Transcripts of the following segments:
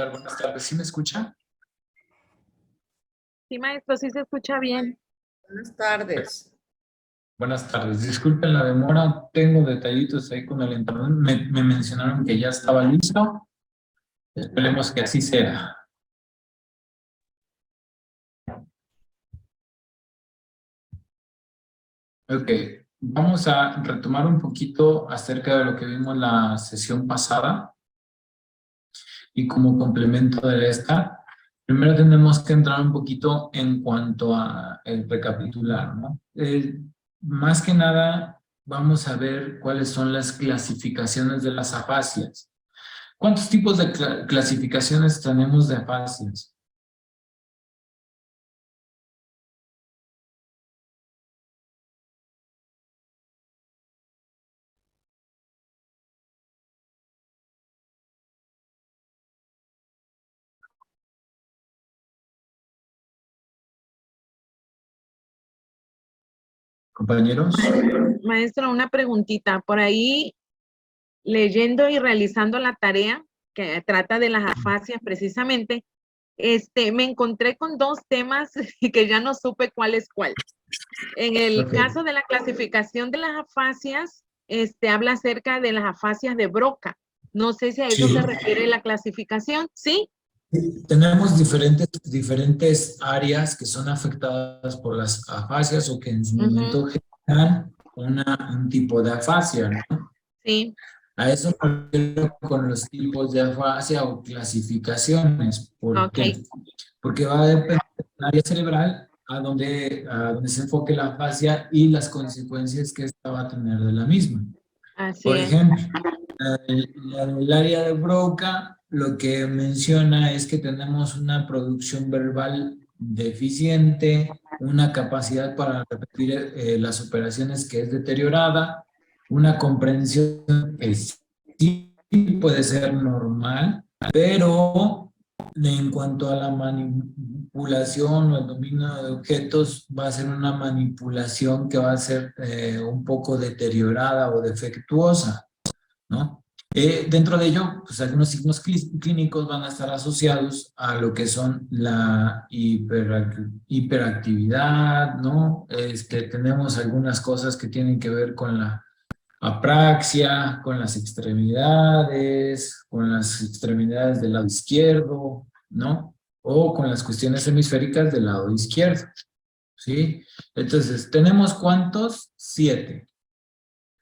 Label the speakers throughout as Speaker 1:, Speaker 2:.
Speaker 1: Buenas tardes, ¿sí me escucha?
Speaker 2: Sí, maestro, sí se escucha bien.
Speaker 3: Buenas tardes.
Speaker 1: Buenas tardes, disculpen la demora, tengo detallitos ahí con el internet. Me mencionaron que ya estaba listo. Esperemos que así sea. Ok, vamos a retomar un poquito acerca de lo que vimos la sesión pasada y como complemento de esta, primero tenemos que entrar un poquito en cuanto a el recapitular, ¿no? Más que nada, vamos a ver cuáles son las clasificaciones de las afasias. ¿Cuántos tipos de clasificaciones tenemos de afasias? Compañeros.
Speaker 2: Maestro, una preguntita. Por ahí, leyendo y realizando la tarea que trata de las afasias precisamente, me encontré con dos temas que ya no supe cuál es cuál. En el
Speaker 1: Ok.
Speaker 2: caso de la clasificación de las afasias, habla acerca de las afasias de Broca. No sé si a eso
Speaker 1: Sí.
Speaker 2: se refiere la clasificación, ¿sí?
Speaker 1: Tenemos diferentes áreas que son afectadas por las afasias o que en su momento generan un tipo de afasia, ¿no?
Speaker 2: Sí.
Speaker 1: A eso me refiero con los tipos de afasia o clasificaciones. ¿Por qué?
Speaker 2: Ok.
Speaker 1: Porque va a depender del área cerebral a donde se enfoque la afasia y las consecuencias que esta va a tener de la misma.
Speaker 2: Así
Speaker 1: Por
Speaker 2: es.
Speaker 1: ejemplo, el área de Broca lo que menciona es que tenemos una producción verbal deficiente, una capacidad para repetir las operaciones que es deteriorada, una comprensión que sí puede ser normal, pero en cuanto a la manipulación o el dominio de objetos, va a ser una manipulación que va a ser un poco deteriorada o defectuosa, ¿no? Dentro de ello, pues algunos signos clínicos van a estar asociados a lo que son la hiperactividad, ¿no? Tenemos algunas cosas que tienen que ver con la apraxia, con las extremidades del lado izquierdo, ¿no? O con las cuestiones hemisféricas del lado izquierdo, ¿sí? Entonces, ¿tenemos cuántos? 7.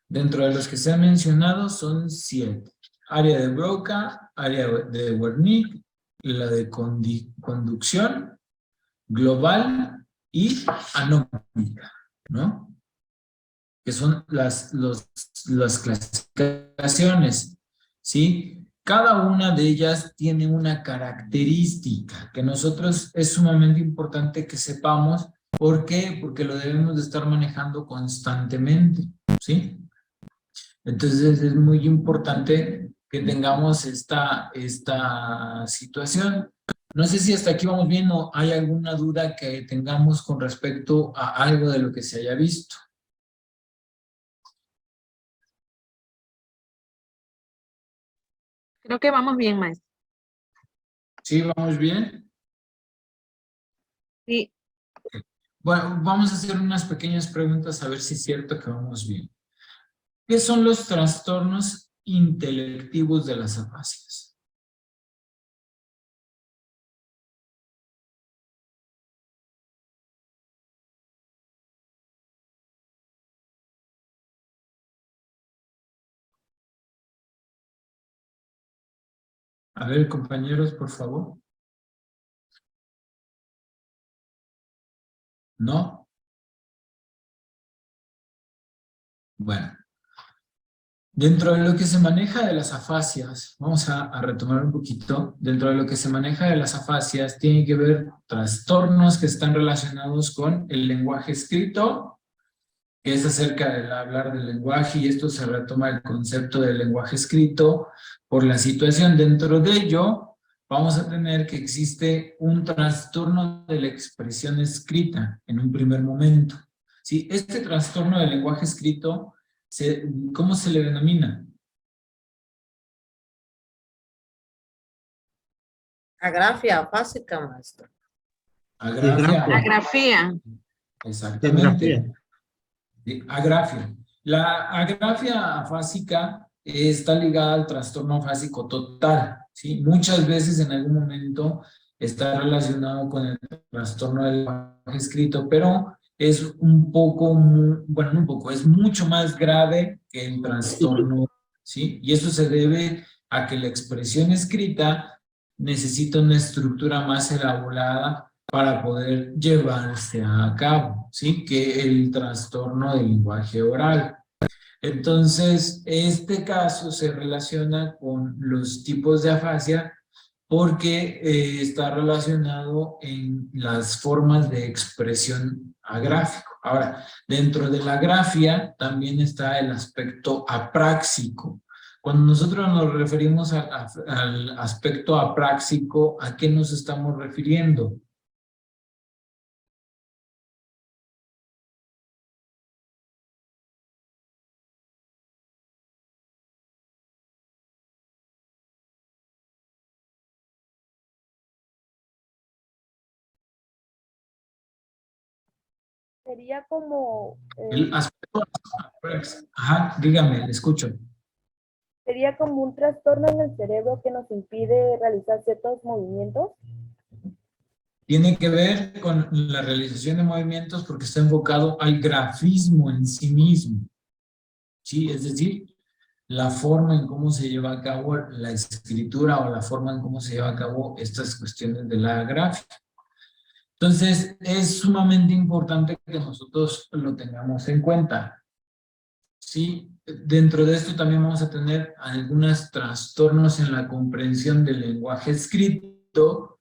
Speaker 1: Dentro de los que se han mencionado son 7. Área de Broca, área de Wernicke, la de conducción, global y anómica, ¿no? Que son las clasificaciones, ¿sí? Cada una de ellas tiene una característica que nosotros es sumamente importante que sepamos. ¿Por qué? Porque lo debemos de estar manejando constantemente, ¿sí? Entonces es muy importante que tengamos esta situación. No sé si hasta aquí vamos bien o hay alguna duda que tengamos con respecto a algo de lo que se haya visto.
Speaker 2: Creo que vamos bien, maestro.
Speaker 1: ¿Sí, vamos bien?
Speaker 2: Sí.
Speaker 1: Bueno, vamos a hacer unas pequeñas preguntas a ver si es cierto que vamos bien. ¿Qué son los trastornos intelectivos de las afasias? A ver, compañeros, por favor. ¿No? Bueno. Dentro de lo que se maneja de las afasias, vamos a retomar un poquito, dentro de lo que se maneja de las afasias, tiene que ver trastornos que están relacionados con el lenguaje escrito, que es acerca del hablar del lenguaje, y esto se retoma el concepto del lenguaje escrito por la situación. Dentro de ello, vamos a tener que existe un trastorno de la expresión escrita en un primer momento. ¿Sí? Este trastorno del lenguaje escrito, ¿cómo se le denomina?
Speaker 3: Agrafia básica, maestro.
Speaker 1: Agrafia.
Speaker 2: Agrafía.
Speaker 1: Exactamente. Sí, agrafia. La agrafia afásica está ligada al trastorno afásico total, ¿sí? Muchas veces en algún momento está relacionado con el trastorno del lenguaje escrito, pero es un poco, bueno, no un poco, es mucho más grave que el trastorno, ¿sí? Y eso se debe a que la expresión escrita necesita una estructura más elaborada para poder llevarse a cabo, ¿sí? Que el trastorno del lenguaje oral. Entonces, este caso se relaciona con los tipos de afasia porque está relacionado en las formas de expresión agráfico. Ahora, dentro de la grafia también está el aspecto apráxico. Cuando nosotros nos referimos al aspecto apráxico, ¿a qué nos estamos refiriendo?
Speaker 4: Sería como,
Speaker 1: El aspecto, ajá, dígame, le escucho.
Speaker 4: sería como un trastorno en el cerebro que nos impide realizar ciertos movimientos.
Speaker 1: Tiene que ver con la realización de movimientos porque está enfocado al grafismo en sí mismo, ¿sí? Es decir, la forma en cómo se lleva a cabo la escritura o la forma en cómo se lleva a cabo estas cuestiones de la gráfica. Entonces, es sumamente importante que nosotros lo tengamos en cuenta. Sí, dentro de esto también vamos a tener algunos trastornos en la comprensión del lenguaje escrito,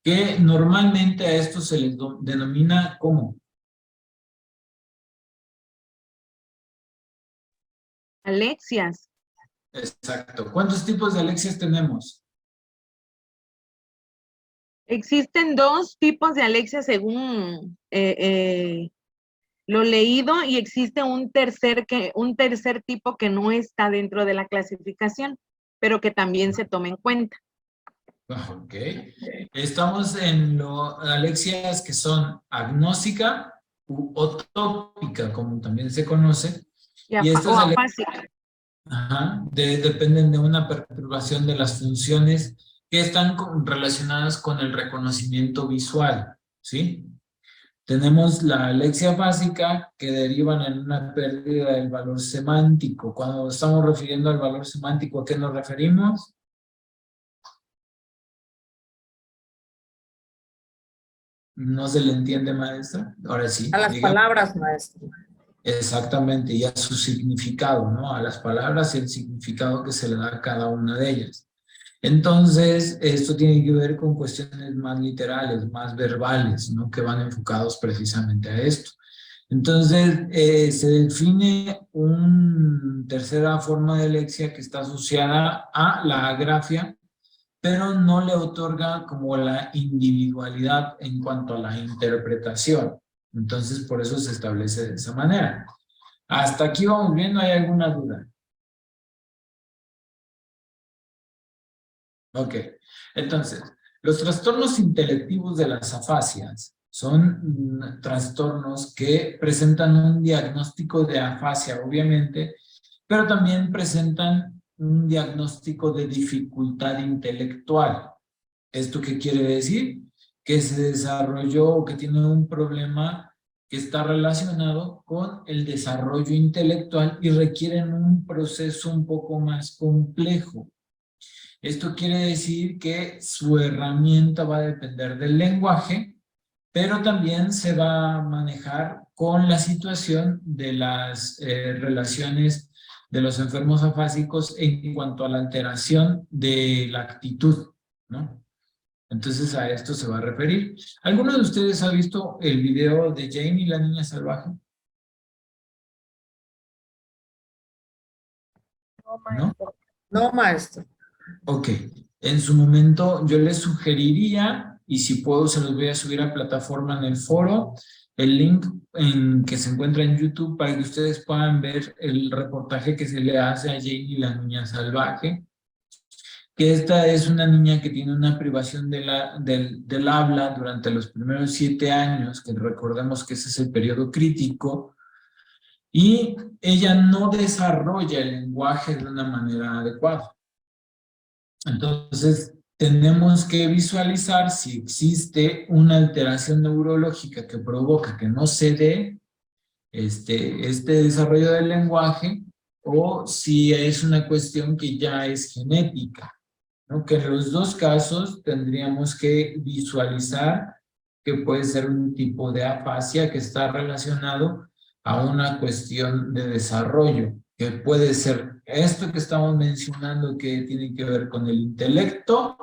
Speaker 1: que normalmente a esto se les denomina como
Speaker 2: Alexias.
Speaker 1: exacto. ¿Cuántos tipos de alexias tenemos?
Speaker 2: Existen dos tipos de alexia según lo leído y existe un tercer tipo que no está dentro de la clasificación, pero que también se toma en cuenta.
Speaker 1: Ok. Estamos en alexias que son agnóstica u otópica, como también se conoce. Y estas
Speaker 2: O
Speaker 1: alexias
Speaker 2: afásica.
Speaker 1: dependen de una perturbación de las funciones que están relacionadas con el reconocimiento visual, ¿sí? Tenemos la alexia básica que derivan en una pérdida del valor semántico. Cuando estamos refiriendo al valor semántico, ¿a qué nos referimos? ¿No se le entiende, maestra? Ahora sí.
Speaker 3: A las
Speaker 1: Dígame.
Speaker 3: palabras, maestro.
Speaker 1: Exactamente, y a su significado, ¿no? A las palabras y el significado que se le da a cada una de ellas. Entonces, esto tiene que ver con cuestiones más literales, más verbales, ¿no? Que van enfocados precisamente a esto. Entonces, se define una tercera forma de lexia que está asociada a la agrafia, pero no le otorga como la individualidad en cuanto a la interpretación. Entonces, por eso se establece de esa manera. Hasta aquí vamos bien, ¿no hay alguna duda? Ok, entonces, los trastornos intelectivos de las afasias son trastornos que presentan un diagnóstico de afasia, obviamente, pero también presentan un diagnóstico de dificultad intelectual. ¿Esto qué quiere decir? Que se desarrolló o que tiene un problema que está relacionado con el desarrollo intelectual y requieren un proceso un poco más complejo. Esto quiere decir que su herramienta va a depender del lenguaje, pero también se va a manejar con la situación de las relaciones de los enfermos afásicos en cuanto a la alteración de la actitud, ¿no? Entonces a esto se va a referir. ¿Alguno de ustedes ha visto el video de Jane y la niña salvaje?
Speaker 4: No,
Speaker 1: ¿No?
Speaker 4: maestro.
Speaker 3: No, maestro.
Speaker 1: Ok. En su momento yo les sugeriría, y si puedo se los voy a subir a plataforma en el foro, el link que se encuentra en YouTube para que ustedes puedan ver el reportaje que se le hace a Jane y la niña salvaje. que esta es una niña que tiene una privación del habla durante los primeros 7 años, que recordemos que ese es el periodo crítico, y ella no desarrolla el lenguaje de una manera adecuada. Entonces, tenemos que visualizar si existe una alteración neurológica que provoca que no se dé este desarrollo del lenguaje, o si es una cuestión que ya es genética, ¿no? Que en los dos casos tendríamos que visualizar que puede ser un tipo de afasia que está relacionado a una cuestión de desarrollo, que puede ser esto que estamos mencionando que tiene que ver con el intelecto,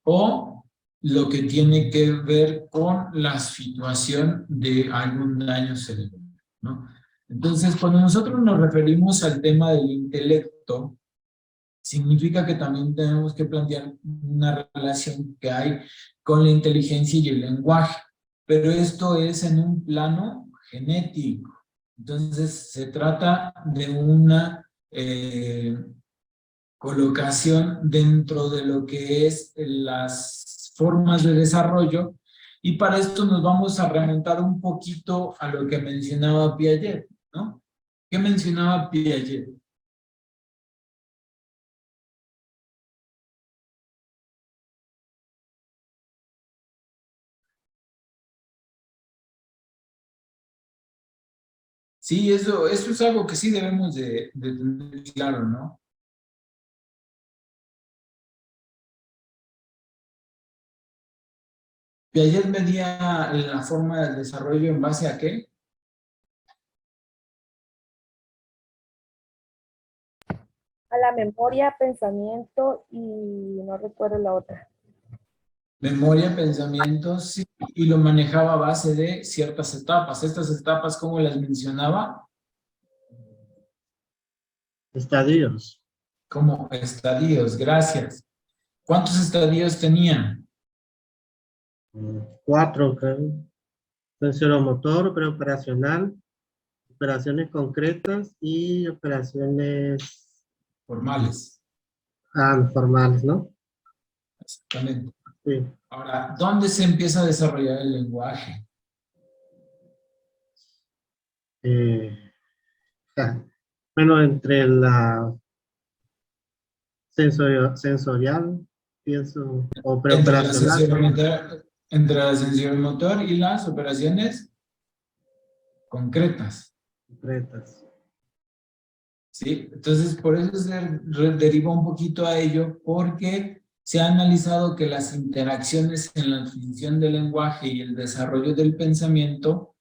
Speaker 1: o lo que tiene que ver con la situación de algún daño cerebral, ¿no? Entonces, cuando nosotros nos referimos al tema del intelecto, significa que también tenemos que plantear una relación que hay con la inteligencia y el lenguaje, pero esto es en un plano genético. Entonces, se trata de una colocación dentro de lo que es las formas de desarrollo, y para esto nos vamos a remontar un poquito a lo que mencionaba Piaget, ¿no? ¿Qué mencionaba Piaget? Sí, eso es algo que sí debemos de tener claro, ¿no? Piaget medía la forma del desarrollo en base a ¿qué?
Speaker 4: A la memoria, pensamiento y no recuerdo la otra.
Speaker 1: Memoria, pensamientos, sí, y lo manejaba a base de ciertas etapas. Estas etapas, ¿cómo las mencionaba?
Speaker 5: Estadios.
Speaker 1: Como estadios, gracias. ¿Cuántos estadios tenían?
Speaker 5: 4, creo. Sensoromotor, preoperacional, operaciones concretas y operaciones
Speaker 1: Formales.
Speaker 5: formales, ¿no?
Speaker 1: Exactamente.
Speaker 5: Sí.
Speaker 1: Ahora, ¿dónde se empieza a desarrollar el lenguaje?
Speaker 5: Bueno, entre la sensorial, pienso, o preoperacional.
Speaker 1: Entre la sensorial y las operaciones concretas.
Speaker 5: Concretas.
Speaker 1: ¿Sí? Entonces, por eso se deriva un poquito a ello, porque se ha analizado que las interacciones en la adquisición del lenguaje y el desarrollo del pensamiento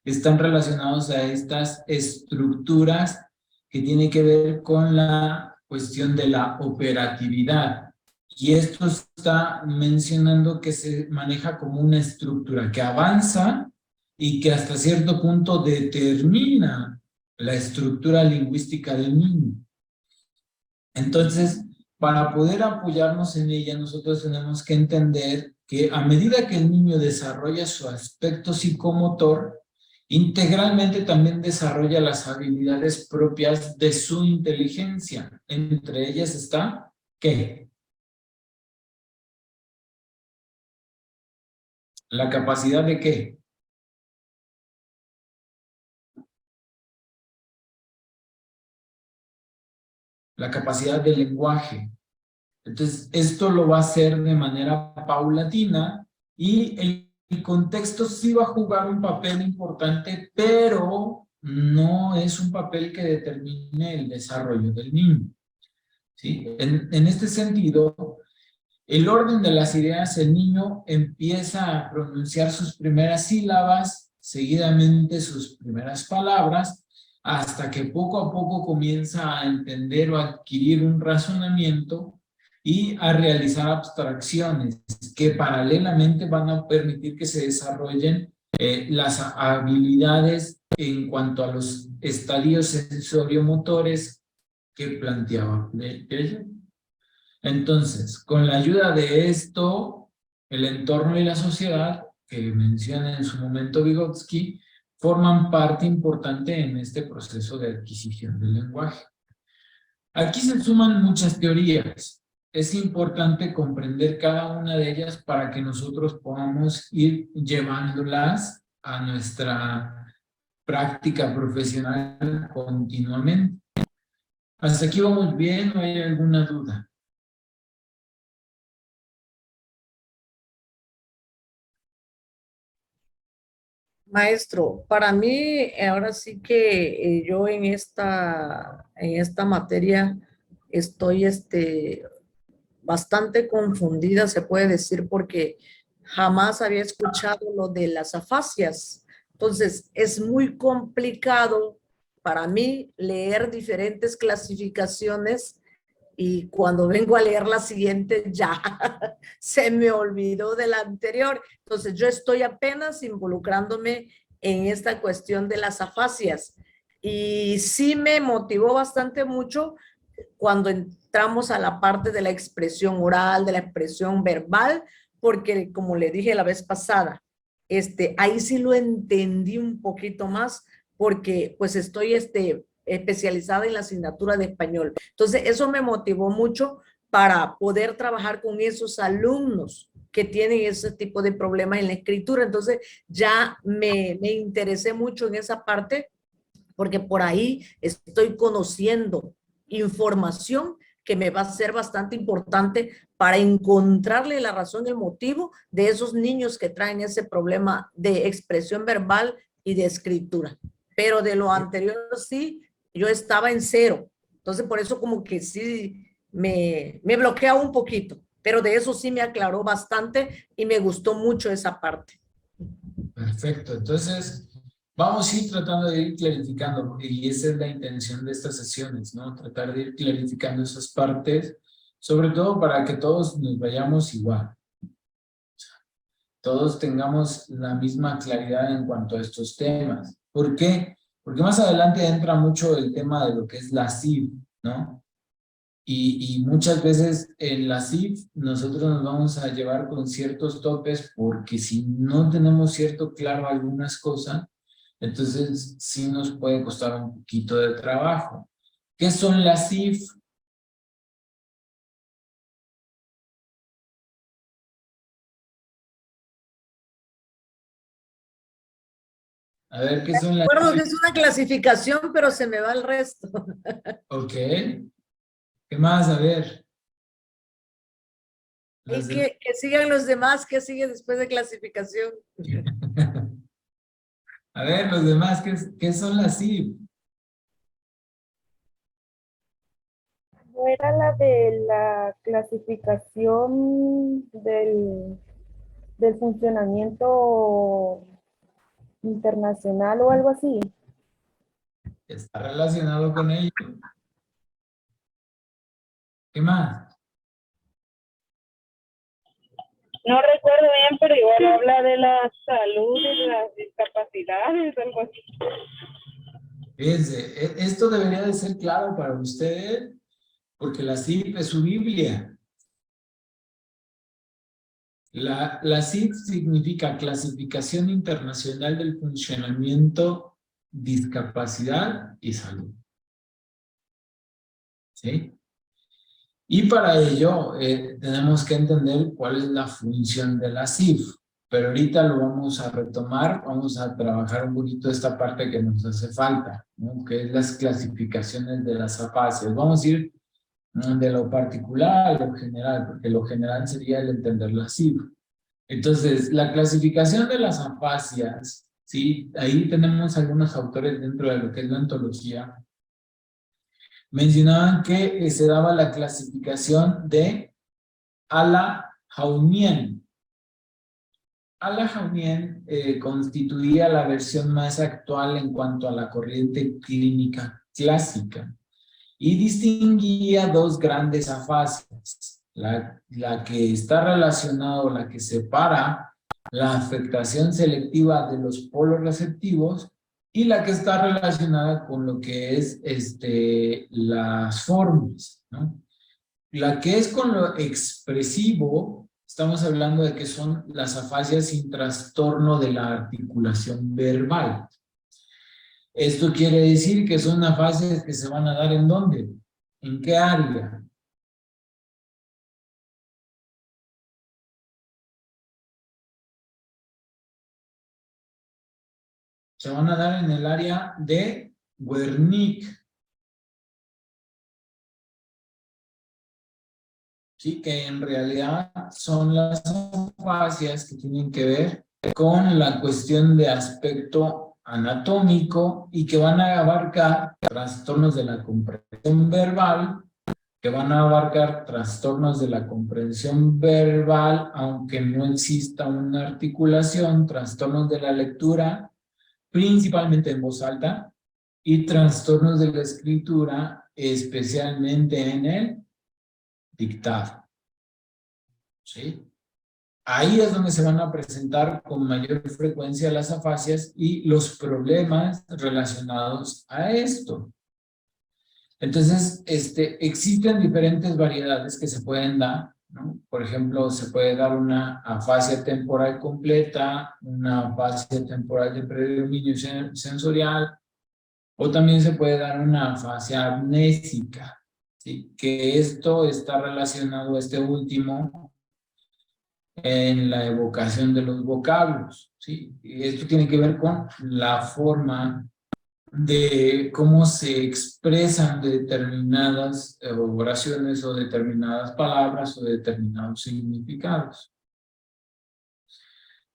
Speaker 1: están relacionados a estas estructuras que tienen que ver con la cuestión de la operatividad. Y esto está mencionando que se maneja como una estructura que avanza y que hasta cierto punto determina la estructura lingüística del niño. Entonces, para poder apoyarnos en ella, nosotros tenemos que entender que a medida que el niño desarrolla su aspecto psicomotor, integralmente también desarrolla las habilidades propias de su inteligencia. Entre ellas está, ¿qué? La capacidad de ¿qué? La capacidad de lenguaje. Entonces, esto lo va a hacer de manera paulatina, y el contexto sí va a jugar un papel importante, pero no es un papel que determine el desarrollo del niño, ¿sí? En este sentido, el orden de las ideas, el niño empieza a pronunciar sus primeras sílabas, seguidamente sus primeras palabras, hasta que poco a poco comienza a entender o adquirir un razonamiento y a realizar abstracciones que paralelamente van a permitir que se desarrollen las habilidades en cuanto a los estadios sensorio-motores que planteaba Piaget. Entonces, con la ayuda de esto, el entorno y la sociedad, que menciona en su momento Vygotsky, forman parte importante en este proceso de adquisición del lenguaje. Aquí se suman muchas teorías, es importante comprender cada una de ellas para que nosotros podamos ir llevándolas a nuestra práctica profesional continuamente. ¿Hasta aquí vamos bien o hay alguna duda?
Speaker 3: Maestro, para mí, ahora sí que yo en esta materia estoy bastante confundida, se puede decir, porque jamás había escuchado lo de las afasias. Entonces, es muy complicado para mí leer diferentes clasificaciones y cuando vengo a leer la siguiente ya se me olvidó de la anterior. Entonces, yo estoy apenas involucrándome en esta cuestión de las afasias y sí me motivó bastante mucho cuando entramos a la parte de la expresión oral, de la expresión verbal, porque como le dije la vez pasada, ahí sí lo entendí un poquito más, porque pues estoy especializada en la asignatura de español. Entonces, eso me motivó mucho para poder trabajar con esos alumnos que tienen ese tipo de problemas en la escritura. Entonces, ya me interesé mucho en esa parte, porque por ahí estoy conociendo información que me va a ser bastante importante para encontrarle la razón y el motivo de esos niños que traen ese problema de expresión verbal y de escritura. Pero de lo anterior sí, yo estaba en cero. Entonces por eso como que sí me bloquea un poquito. Pero de eso sí me aclaró bastante y me gustó mucho esa parte.
Speaker 1: Perfecto, entonces vamos a ir tratando de ir clarificando, y esa es la intención de estas sesiones, ¿no? Tratar de ir clarificando esas partes, sobre todo para que todos nos vayamos igual. Todos tengamos la misma claridad en cuanto a estos temas. ¿Por qué? Porque más adelante entra mucho el tema de lo que es la CIF, ¿no? Y muchas veces en la CIF nosotros nos vamos a llevar con ciertos topes porque si no tenemos cierto claro algunas cosas, entonces sí nos puede costar un poquito de trabajo. ¿Qué son las CIF? A ver, ¿qué son las
Speaker 3: Recuerdo que
Speaker 1: CIF?
Speaker 3: es una clasificación, pero se me va el resto.
Speaker 1: Ok. ¿Qué más? A ver.
Speaker 3: Y que sigan los demás, que sigue después de clasificación.
Speaker 1: A ver, los demás, ¿qué son las CIF?
Speaker 4: ¿No era la de la clasificación del funcionamiento internacional o algo así?
Speaker 1: Está relacionado con ello. ¿Qué más?
Speaker 6: No recuerdo bien, pero igual habla de la salud y de las discapacidades, algo así.
Speaker 1: Fíjense, esto debería de ser claro para ustedes, porque la CIF es su Biblia. La CIF significa Clasificación Internacional del Funcionamiento, Discapacidad y Salud. ¿Sí? Y para ello tenemos que entender cuál es la función de la CIF. Pero ahorita lo vamos a retomar, vamos a trabajar un poquito esta parte que nos hace falta, ¿no? Que es las clasificaciones de las afasias. Vamos a ir de lo particular a lo general, porque lo general sería el entender la CIF. Entonces, la clasificación de las afasias, ¿sí? Ahí tenemos algunos autores dentro de lo que es la ontología. Mencionaban que se daba la clasificación de Ala-Jaunien. Ala-Jaunien constituía la versión más actual en cuanto a la corriente clínica clásica y distinguía dos grandes afasias, la que está relacionada o la que separa la afectación selectiva de los polos receptivos y la que está relacionada con lo que es las formas, ¿no? La que es con lo expresivo, estamos hablando de que son las afasias sin trastorno de la articulación verbal. Esto quiere decir que son afasias que se van a dar ¿en dónde? ¿En qué área? se van a dar en el área de Wernicke. Sí, que en realidad son las afasias que tienen que ver con la cuestión de aspecto anatómico y que van a abarcar trastornos de la comprensión verbal, que van a abarcar trastornos de la comprensión verbal, aunque no exista una articulación, trastornos de la lectura, principalmente en voz alta, y trastornos de la escritura, especialmente en el dictado. ¿Sí? Ahí es donde se van a presentar con mayor frecuencia las afasias y los problemas relacionados a esto. Entonces, existen diferentes variedades que se pueden dar, ¿no? Por ejemplo, se puede dar una afasia temporal completa, una afasia temporal de predominio sensorial, o también se puede dar una afasia amnésica, ¿sí? Que esto está relacionado, este último, en la evocación de los vocablos, ¿sí? Y esto tiene que ver con la forma de cómo se expresan determinadas oraciones o determinadas palabras o determinados significados.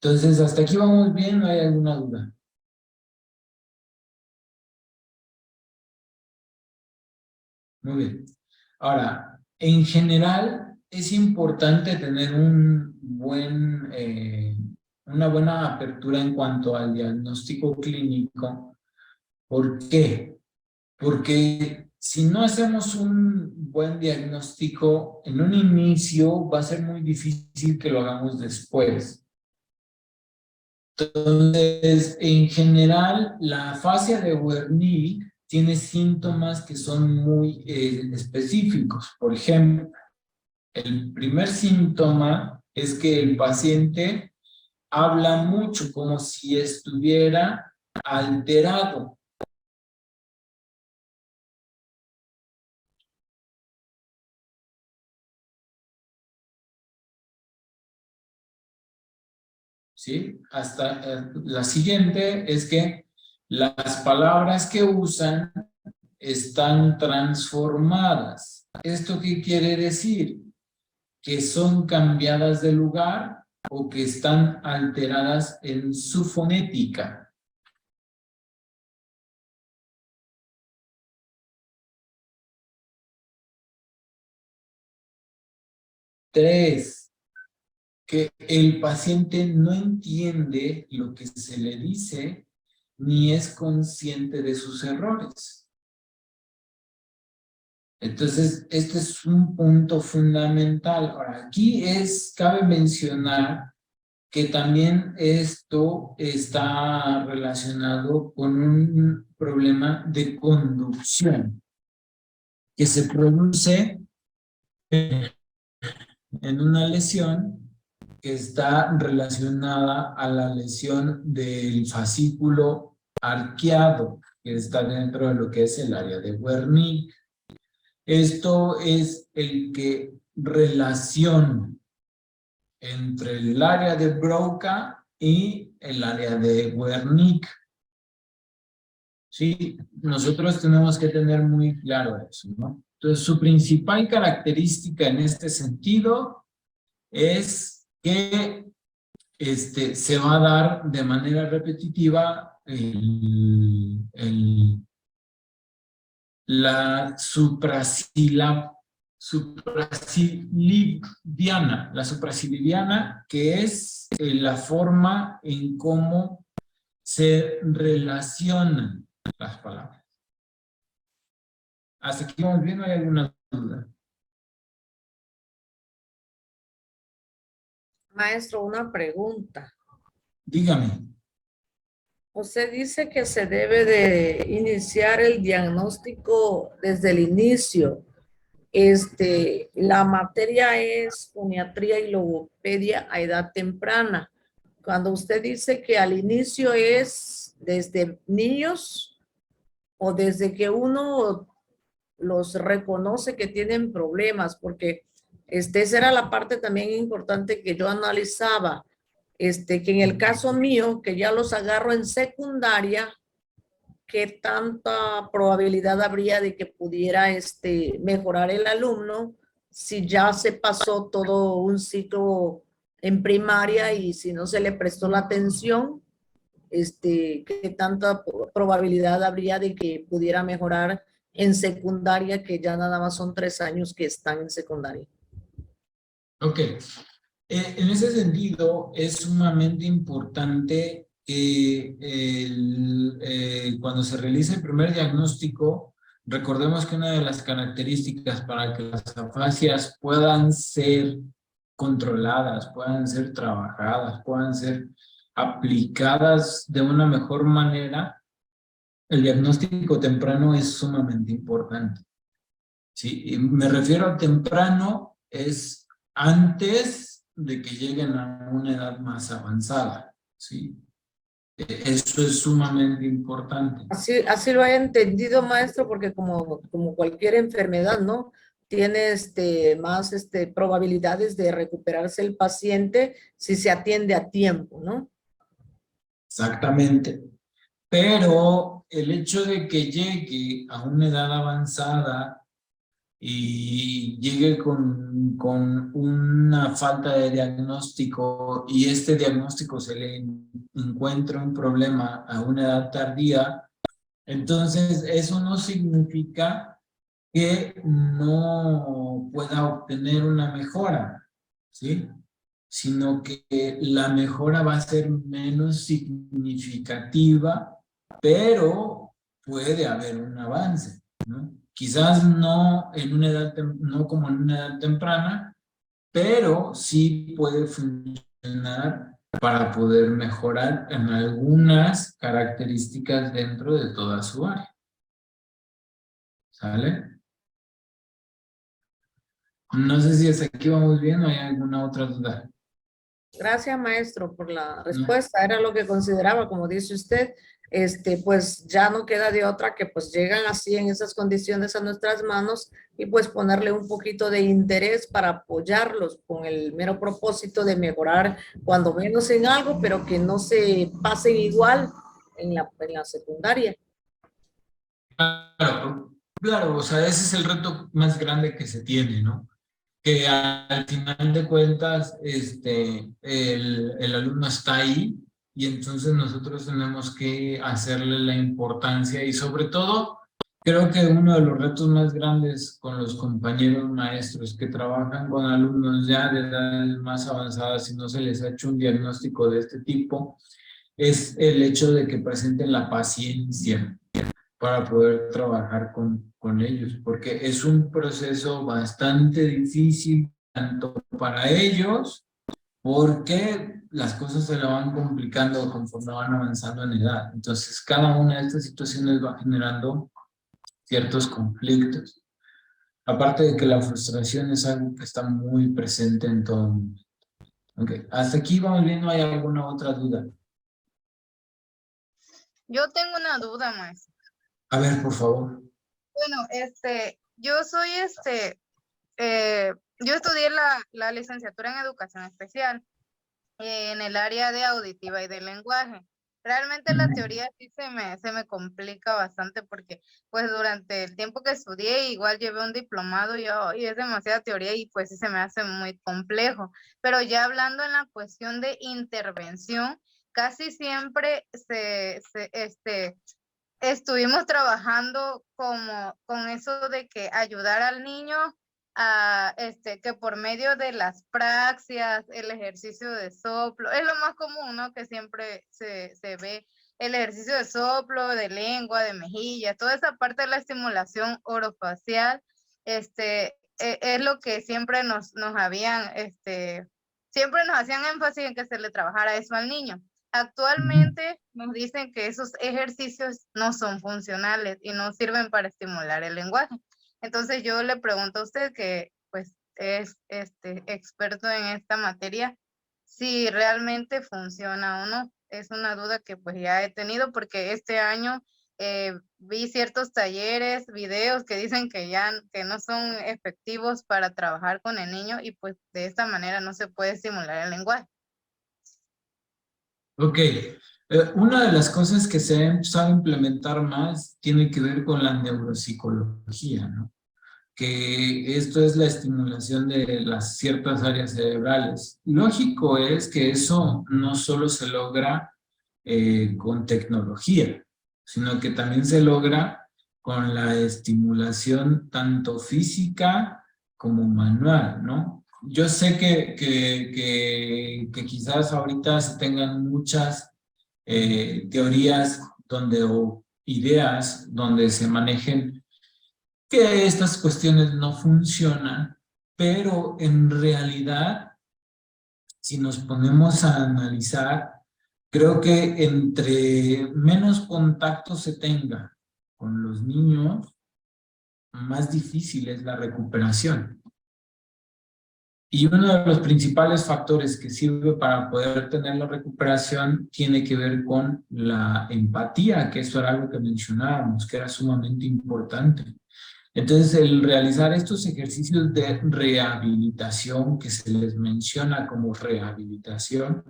Speaker 1: Entonces, hasta aquí vamos bien, ¿no hay alguna duda? Muy bien. Ahora, en general, es importante tener una buena apertura en cuanto al diagnóstico clínico. ¿Por qué? Porque si no hacemos un buen diagnóstico en un inicio, va a ser muy difícil que lo hagamos después. Entonces, en general, la afasia de Wernicke tiene síntomas que son muy específicos. Por ejemplo, el primer síntoma es que el paciente habla mucho, como si estuviera alterado. ¿Sí? Hasta la siguiente es que las palabras que usan están transformadas. ¿Esto qué quiere decir? Que son cambiadas de lugar o que están alteradas en su fonética. Tres, que el paciente no entiende lo que se le dice ni es consciente de sus errores. Entonces, este es un punto fundamental. Ahora, aquí cabe mencionar que también esto está relacionado con un problema de conducción que se produce en una lesión que está relacionada a la lesión del fascículo arqueado, que está dentro de lo que es el área de Wernicke. Esto es el que relaciona entre el área de Broca y el área de Wernicke. Sí, nosotros tenemos que tener muy claro eso, ¿no? Entonces, su principal característica en este sentido es que se va a dar de manera repetitiva la suprasiliviana, que es la forma en cómo se relacionan las palabras. ¿Hasta aquí vamos bien? ¿No hay alguna duda?
Speaker 3: Maestro, una pregunta.
Speaker 1: Dígame.
Speaker 3: Usted dice que se debe de iniciar el diagnóstico desde el inicio. La materia es foniatría y logopedia a edad temprana. Cuando usted dice que al inicio es desde niños o desde que uno los reconoce que tienen problemas, porque esa era la parte también importante que yo analizaba. que en el caso mío, que ya los agarro en secundaria, ¿qué tanta probabilidad habría de que pudiera mejorar el alumno si ya se pasó todo un ciclo en primaria y si no se le prestó la atención? ¿Qué tanta probabilidad habría de que pudiera mejorar en secundaria, que ya nada más son 3 años que están en secundaria?
Speaker 1: Ok. En ese sentido, es sumamente importante que cuando se realice el primer diagnóstico, recordemos que una de las características para que las afasias puedan ser controladas, puedan ser trabajadas, puedan ser aplicadas de una mejor manera, el diagnóstico temprano es sumamente importante. Sí, y me refiero a temprano, es antes de que lleguen a una edad más avanzada, ¿sí? Eso es sumamente importante.
Speaker 3: Así lo he entendido, maestro, porque como cualquier enfermedad, ¿no? Tiene más probabilidades de recuperarse el paciente si se atiende a tiempo, ¿no?
Speaker 1: Exactamente. Pero el hecho de que llegue a una edad avanzada y llegue con una falta de diagnóstico y este diagnóstico se le encuentra un problema a una edad tardía, entonces eso no significa que no pueda obtener una mejora, ¿sí? Sino que la mejora va a ser menos significativa, pero puede haber un avance, ¿no? Quizás no en una edad, no como en una edad temprana, pero sí puede funcionar para poder mejorar en algunas características dentro de toda su área. ¿Sale? No sé si hasta aquí vamos bien o hay alguna otra duda.
Speaker 3: Gracias, maestro, por la respuesta. Era lo que consideraba, como dice usted, pues ya no queda de otra que pues llegan así en esas condiciones a nuestras manos y pues ponerle un poquito de interés para apoyarlos con el mero propósito de mejorar cuando menos en algo, pero que no se pasen igual en la secundaria.
Speaker 1: Claro, claro, o sea, ese es el reto más grande que se tiene, ¿no? Que al final de cuentas, el alumno está ahí y entonces nosotros tenemos que hacerle la importancia y sobre todo, creo que uno de los retos más grandes con los compañeros maestros que trabajan con alumnos ya de edades más avanzadas y no se les ha hecho un diagnóstico de este tipo, es el hecho de que presenten la paciencia para poder trabajar con ellos, porque es un proceso bastante difícil, tanto para ellos, porque las cosas se le van complicando conforme van avanzando en edad. Entonces, cada una de estas situaciones va generando ciertos conflictos. Aparte de que la frustración es algo que está muy presente en todo el mundo. Okay. Hasta aquí vamos viendo, ¿hay alguna otra duda?
Speaker 7: Yo tengo una duda, maestro.
Speaker 1: A ver, por favor.
Speaker 7: Bueno, yo soy yo estudié la licenciatura en educación especial en el área de auditiva y de lenguaje. Realmente la teoría sí se me complica bastante porque pues durante el tiempo que estudié igual llevé un diplomado y es demasiada teoría y pues sí se me hace muy complejo. Pero ya hablando en la cuestión de intervención, casi siempre estuvimos trabajando con eso de que ayudar al niño a que por medio de las praxias, el ejercicio de soplo, es lo más común, ¿no? Que siempre se ve el ejercicio de soplo, de lengua, de mejilla, toda esa parte de la estimulación orofacial, es lo que siempre nos habían, siempre nos hacían énfasis en que se le trabajara eso al niño. Actualmente nos dicen que esos ejercicios no son funcionales y no sirven para estimular el lenguaje. Entonces yo le pregunto a usted que pues es experto en esta materia, si realmente funciona o no. Es una duda que pues ya he tenido porque este año vi ciertos talleres, videos que dicen que no son efectivos para trabajar con el niño y pues de esta manera no se puede estimular el lenguaje.
Speaker 1: Ok. Una de las cosas que se ha empezado a implementar más tiene que ver con la neuropsicología, ¿no? Que esto es la estimulación de las ciertas áreas cerebrales. Lógico es que eso no solo se logra con tecnología, sino que también se logra con la estimulación tanto física como manual, ¿no? Yo sé que quizás ahorita se tengan muchas teorías donde, o ideas donde se manejen que estas cuestiones no funcionan, pero en realidad, si nos ponemos a analizar, creo que entre menos contacto se tenga con los niños, más difícil es la recuperación. Y uno de los principales factores que sirve para poder tener la recuperación tiene que ver con la empatía, que eso era algo que mencionábamos, que era sumamente importante. Entonces, el realizar estos ejercicios de rehabilitación, que se les menciona como rehabilitación,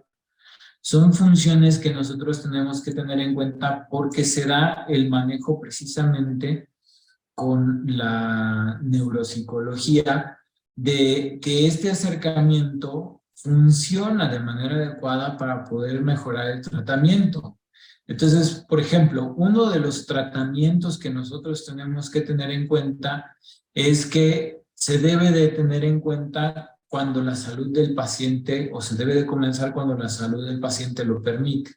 Speaker 1: son funciones que nosotros tenemos que tener en cuenta porque se da el manejo precisamente con la neuropsicología de que este acercamiento funciona de manera adecuada para poder mejorar el tratamiento. Entonces, por ejemplo, uno de los tratamientos que nosotros tenemos que tener en cuenta es que se debe de tener en cuenta cuando la salud del paciente, o se debe de comenzar cuando la salud del paciente lo permite.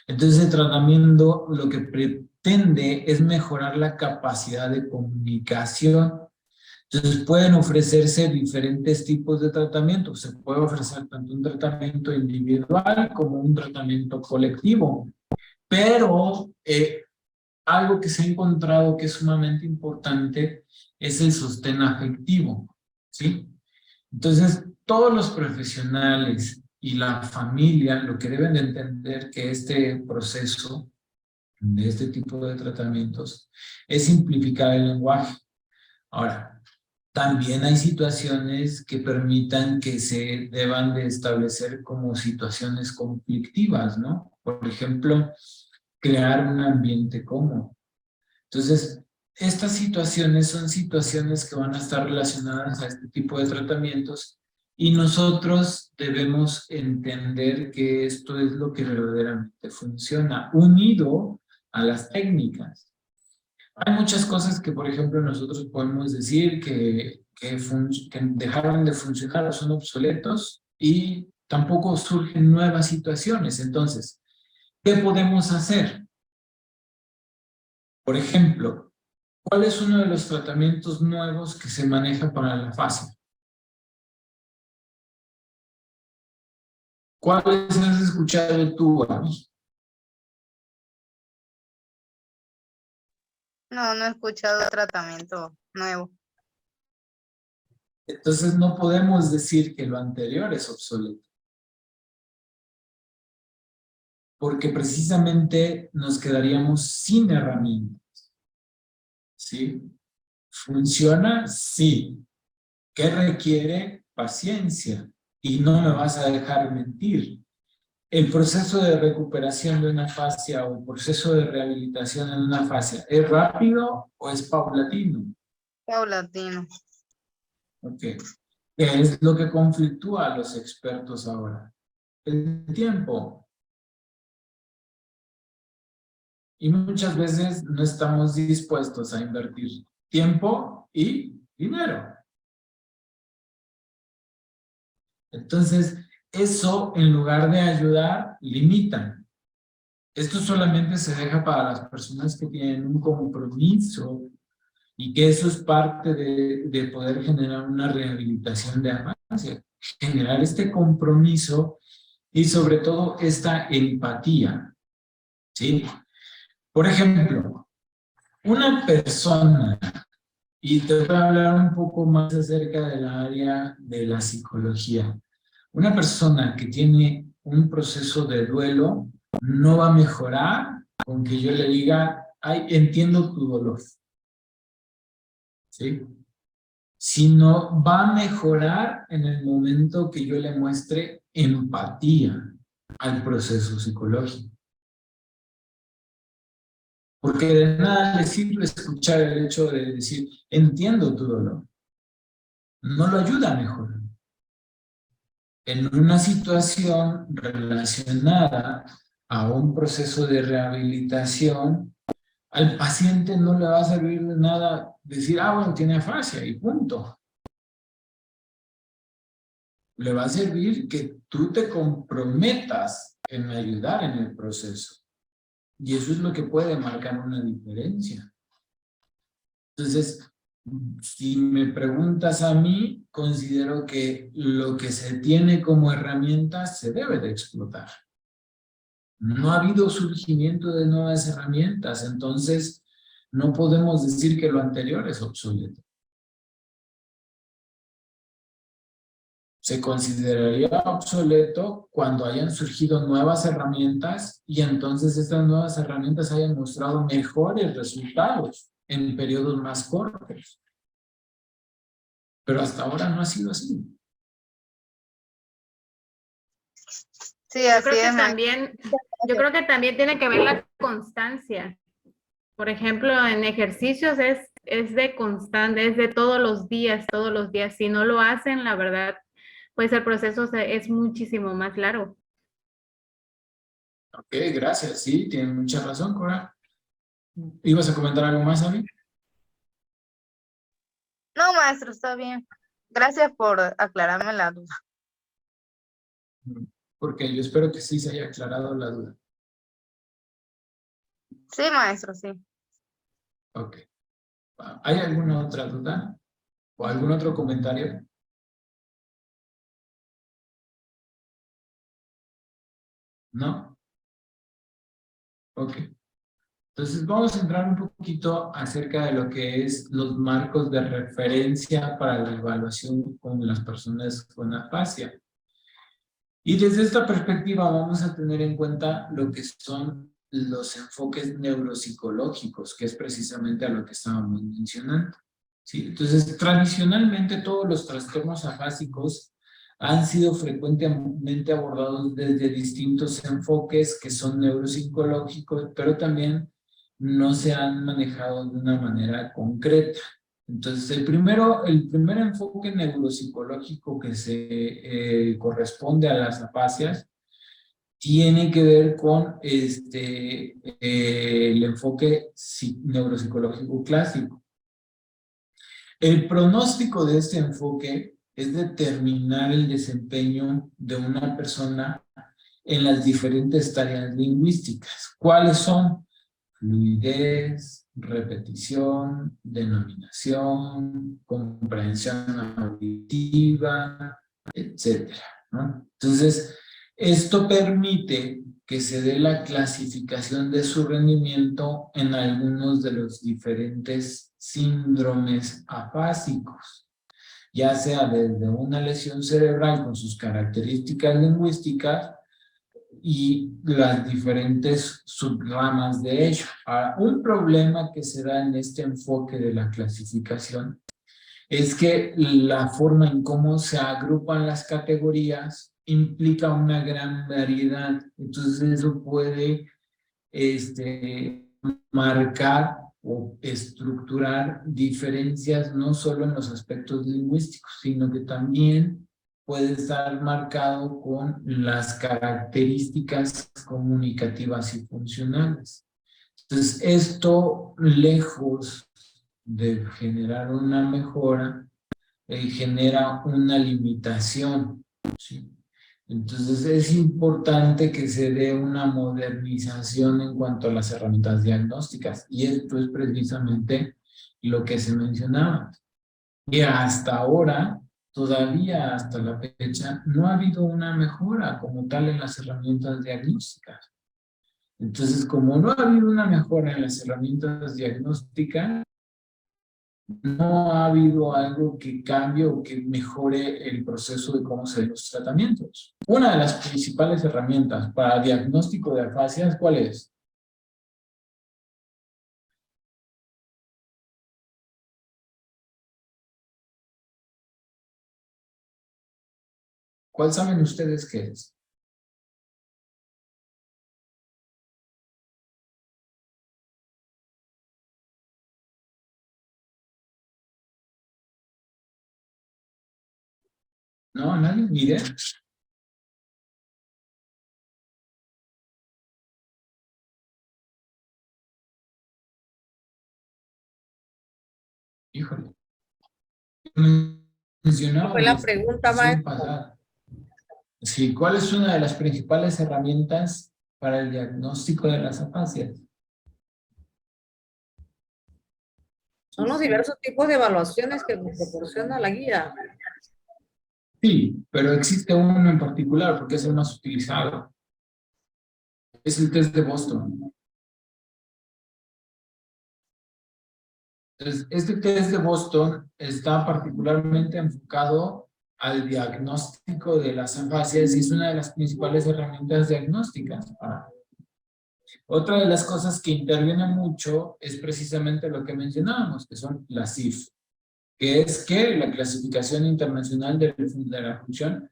Speaker 1: Entonces, el tratamiento lo que pretende es mejorar la capacidad de comunicación. Entonces, pueden ofrecerse diferentes tipos de tratamiento. Se puede ofrecer tanto un tratamiento individual como un tratamiento colectivo. Pero algo que se ha encontrado que es sumamente importante es el sostén afectivo, ¿sí? Entonces, todos los profesionales y la familia lo que deben de entender que este proceso de este tipo de tratamientos es simplificar el lenguaje. Ahora, también hay situaciones que permitan que se deban de establecer como situaciones conflictivas, ¿no? Por ejemplo, crear un ambiente cómodo. Entonces, estas situaciones son situaciones que van a estar relacionadas a este tipo de tratamientos y nosotros debemos entender que esto es lo que verdaderamente funciona, unido a las técnicas. Hay muchas cosas que, por ejemplo, nosotros podemos decir que dejaron de funcionar o son obsoletos y tampoco surgen nuevas situaciones. Entonces, ¿qué podemos hacer? Por ejemplo, ¿cuál es uno de los tratamientos nuevos que se maneja para la fascia? ¿Cuáles has escuchado tú, Abby?
Speaker 7: No, no he escuchado tratamiento nuevo.
Speaker 1: Entonces no podemos decir que lo anterior es obsoleto. Porque precisamente nos quedaríamos sin herramientas. ¿Sí? ¿Funciona? Sí. ¿Qué requiere? Paciencia. Y no me vas a dejar mentir. ¿El proceso de recuperación de una fascia o el proceso de rehabilitación en una fascia es rápido o es paulatino?
Speaker 7: Paulatino.
Speaker 1: Ok. ¿Qué es lo que conflictúa a los expertos ahora? El tiempo. Y muchas veces no estamos dispuestos a invertir tiempo y dinero. Entonces, eso en lugar de ayudar, limitan. Esto solamente se deja para las personas que tienen un compromiso y que eso es parte de poder generar una rehabilitación de afasia. Generar este compromiso y sobre todo esta empatía. ¿Sí? Por ejemplo, una persona, y te voy a hablar un poco más acerca del área de la psicología. Una persona que tiene un proceso de duelo no va a mejorar con que yo le diga, ay, entiendo tu dolor. ¿Sí? Sino va a mejorar en el momento que yo le muestre empatía. al proceso psicológico. Porque de nada le sirve escuchar el hecho de decir, entiendo tu dolor. No lo ayuda a mejorar. En una situación relacionada a un proceso de rehabilitación, al paciente no le va a servir de nada decir, bueno, tiene afasia y punto. Le va a servir que tú te comprometas en ayudar en el proceso. Y eso es lo que puede marcar una diferencia. Entonces, si me preguntas a mí, considero que lo que se tiene como herramienta se debe de explotar. No ha habido surgimiento de nuevas herramientas, entonces no podemos decir que lo anterior es obsoleto. Se consideraría obsoleto cuando hayan surgido nuevas herramientas y entonces estas nuevas herramientas hayan mostrado mejores resultados en periodos más cortos. Pero hasta ahora no ha sido así.
Speaker 7: Sí,
Speaker 8: Yo
Speaker 7: así
Speaker 8: creo que
Speaker 7: es, maestra.
Speaker 8: también, yo creo que también tiene que ver la constancia. Por ejemplo, en ejercicios es de constante, es de todos los días, todos los días. Si no lo hacen, la verdad, pues el proceso es muchísimo más largo.
Speaker 1: Ok, gracias. Sí, tienes mucha razón, Cora. ¿Ibas a comentar algo más, Abby?
Speaker 7: No, maestro, está bien. Gracias por aclararme la duda.
Speaker 1: Porque yo espero que sí se haya aclarado la duda.
Speaker 7: Sí, maestro, sí.
Speaker 1: Ok. ¿Hay alguna otra duda? ¿O algún otro comentario? ¿No? Ok. Entonces vamos a entrar un poquito acerca de lo que es los marcos de referencia para la evaluación con las personas con afasia. Y desde esta perspectiva vamos a tener en cuenta lo que son los enfoques neuropsicológicos, que es precisamente a lo que estábamos mencionando. ¿Sí? Entonces, tradicionalmente todos los trastornos afásicos han sido frecuentemente abordados desde distintos enfoques que son neuropsicológicos, pero también no se han manejado de una manera concreta. Entonces, el primer enfoque neuropsicológico que se corresponde a las afasias tiene que ver con el enfoque neuropsicológico clásico. El pronóstico de este enfoque es determinar el desempeño de una persona en las diferentes tareas lingüísticas. ¿Cuáles son? Fluidez, repetición, denominación, comprensión auditiva, etcétera, ¿no? Entonces, esto permite que se dé la clasificación de su rendimiento en algunos de los diferentes síndromes afásicos, ya sea desde una lesión cerebral con sus características lingüísticas y las diferentes subramas de ello. Ahora, un problema que se da en este enfoque de la clasificación es que la forma en cómo se agrupan las categorías implica una gran variedad. Entonces eso puede marcar o estructurar diferencias no solo en los aspectos lingüísticos, sino que también puede estar marcado con las características comunicativas y funcionales. Entonces, esto, lejos de generar una mejora, genera una limitación, ¿sí? Entonces, es importante que se dé una modernización en cuanto a las herramientas diagnósticas, y esto es precisamente lo que se mencionaba. Y hasta ahora, todavía hasta la fecha, no ha habido una mejora como tal en las herramientas diagnósticas. Entonces, como no ha habido una mejora en las herramientas diagnósticas, no ha habido algo que cambie o que mejore el proceso de cómo se dan los tratamientos. Una de las principales herramientas para diagnóstico de afasias, ¿cuál es? ¿Cuál saben ustedes qué es? ¿No? ¿Nadie? Mire. Híjole. Mencionaba
Speaker 3: Fue la pregunta, maestro.
Speaker 1: Sí, ¿cuál es una de las principales herramientas para el diagnóstico de las afasias?
Speaker 3: Son los diversos tipos de evaluaciones que nos proporciona la guía.
Speaker 1: Sí, pero existe uno en particular porque es el más utilizado. Es el test de Boston. Entonces, este test de Boston está particularmente enfocado al diagnóstico de las afasias y es una de las principales herramientas diagnósticas. Otra de las cosas que interviene mucho es precisamente lo que mencionábamos, que son las CIF, que es que la clasificación internacional de la función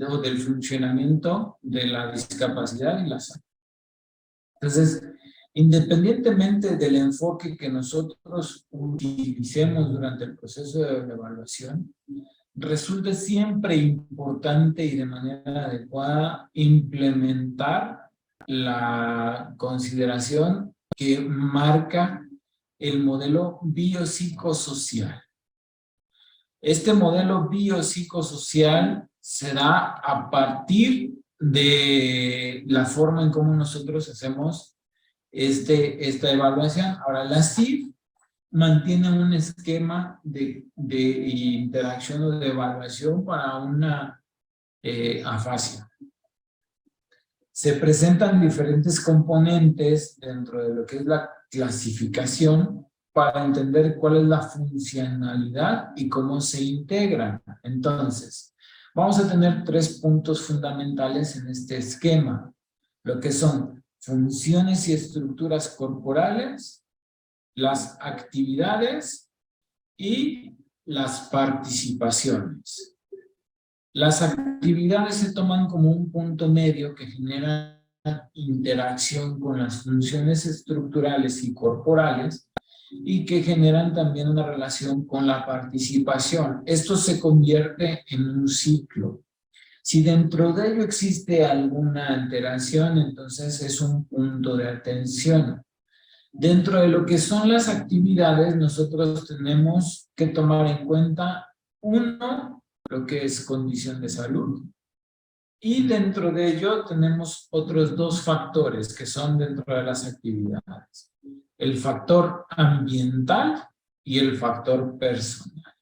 Speaker 1: o del funcionamiento de la discapacidad y la salud. Entonces, independientemente del enfoque que nosotros utilicemos durante el proceso de la evaluación, resulta siempre importante y de manera adecuada implementar la consideración que marca el modelo biopsicosocial. Este modelo biopsicosocial se da a partir de la forma en cómo nosotros hacemos esta evaluación. Ahora, la CIF mantiene un esquema de interacción o de evaluación para una afasia. Se presentan diferentes componentes dentro de lo que es la clasificación para entender cuál es la funcionalidad y cómo se integran. Entonces, vamos a tener 3 puntos fundamentales en este esquema, lo que son funciones y estructuras corporales, las actividades y las participaciones. Las actividades se toman como un punto medio que genera interacción con las funciones estructurales y corporales y que generan también una relación con la participación. Esto se convierte en un ciclo. Si dentro de ello existe alguna alteración, entonces es un punto de atención. Dentro de lo que son las actividades, nosotros tenemos que tomar en cuenta, uno, lo que es condición de salud. Y dentro de ello tenemos otros 2 factores que son dentro de las actividades. El factor ambiental y el factor personal.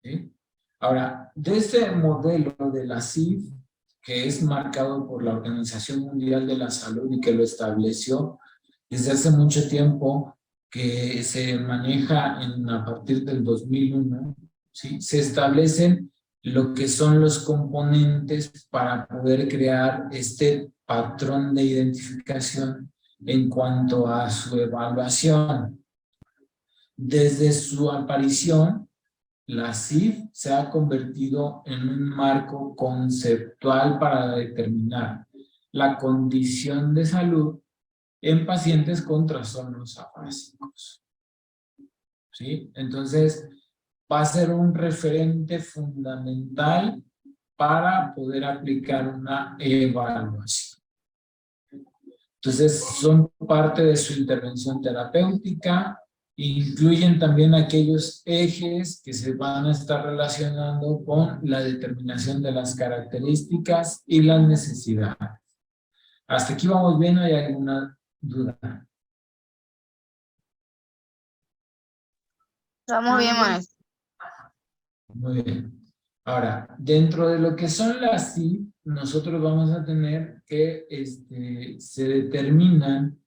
Speaker 1: ¿Sí? Ahora, de este modelo de la CIF, que es marcado por la Organización Mundial de la Salud y que lo estableció desde hace mucho tiempo, que se maneja a partir del 2001, ¿sí? Se establecen lo que son los componentes para poder crear este patrón de identificación en cuanto a su evaluación. Desde su aparición, la CIF se ha convertido en un marco conceptual para determinar la condición de salud en pacientes con trastornos afásicos. ¿Sí? Entonces, va a ser un referente fundamental para poder aplicar una evaluación. Entonces, son parte de su intervención terapéutica, incluyen también aquellos ejes que se van a estar relacionando con la determinación de las características y las necesidades. ¿Hasta aquí vamos bien o hay alguna duda?
Speaker 7: Estamos bien, maestro.
Speaker 1: Muy bien. Ahora, dentro de lo que son las CIF, nosotros vamos a tener que se determinan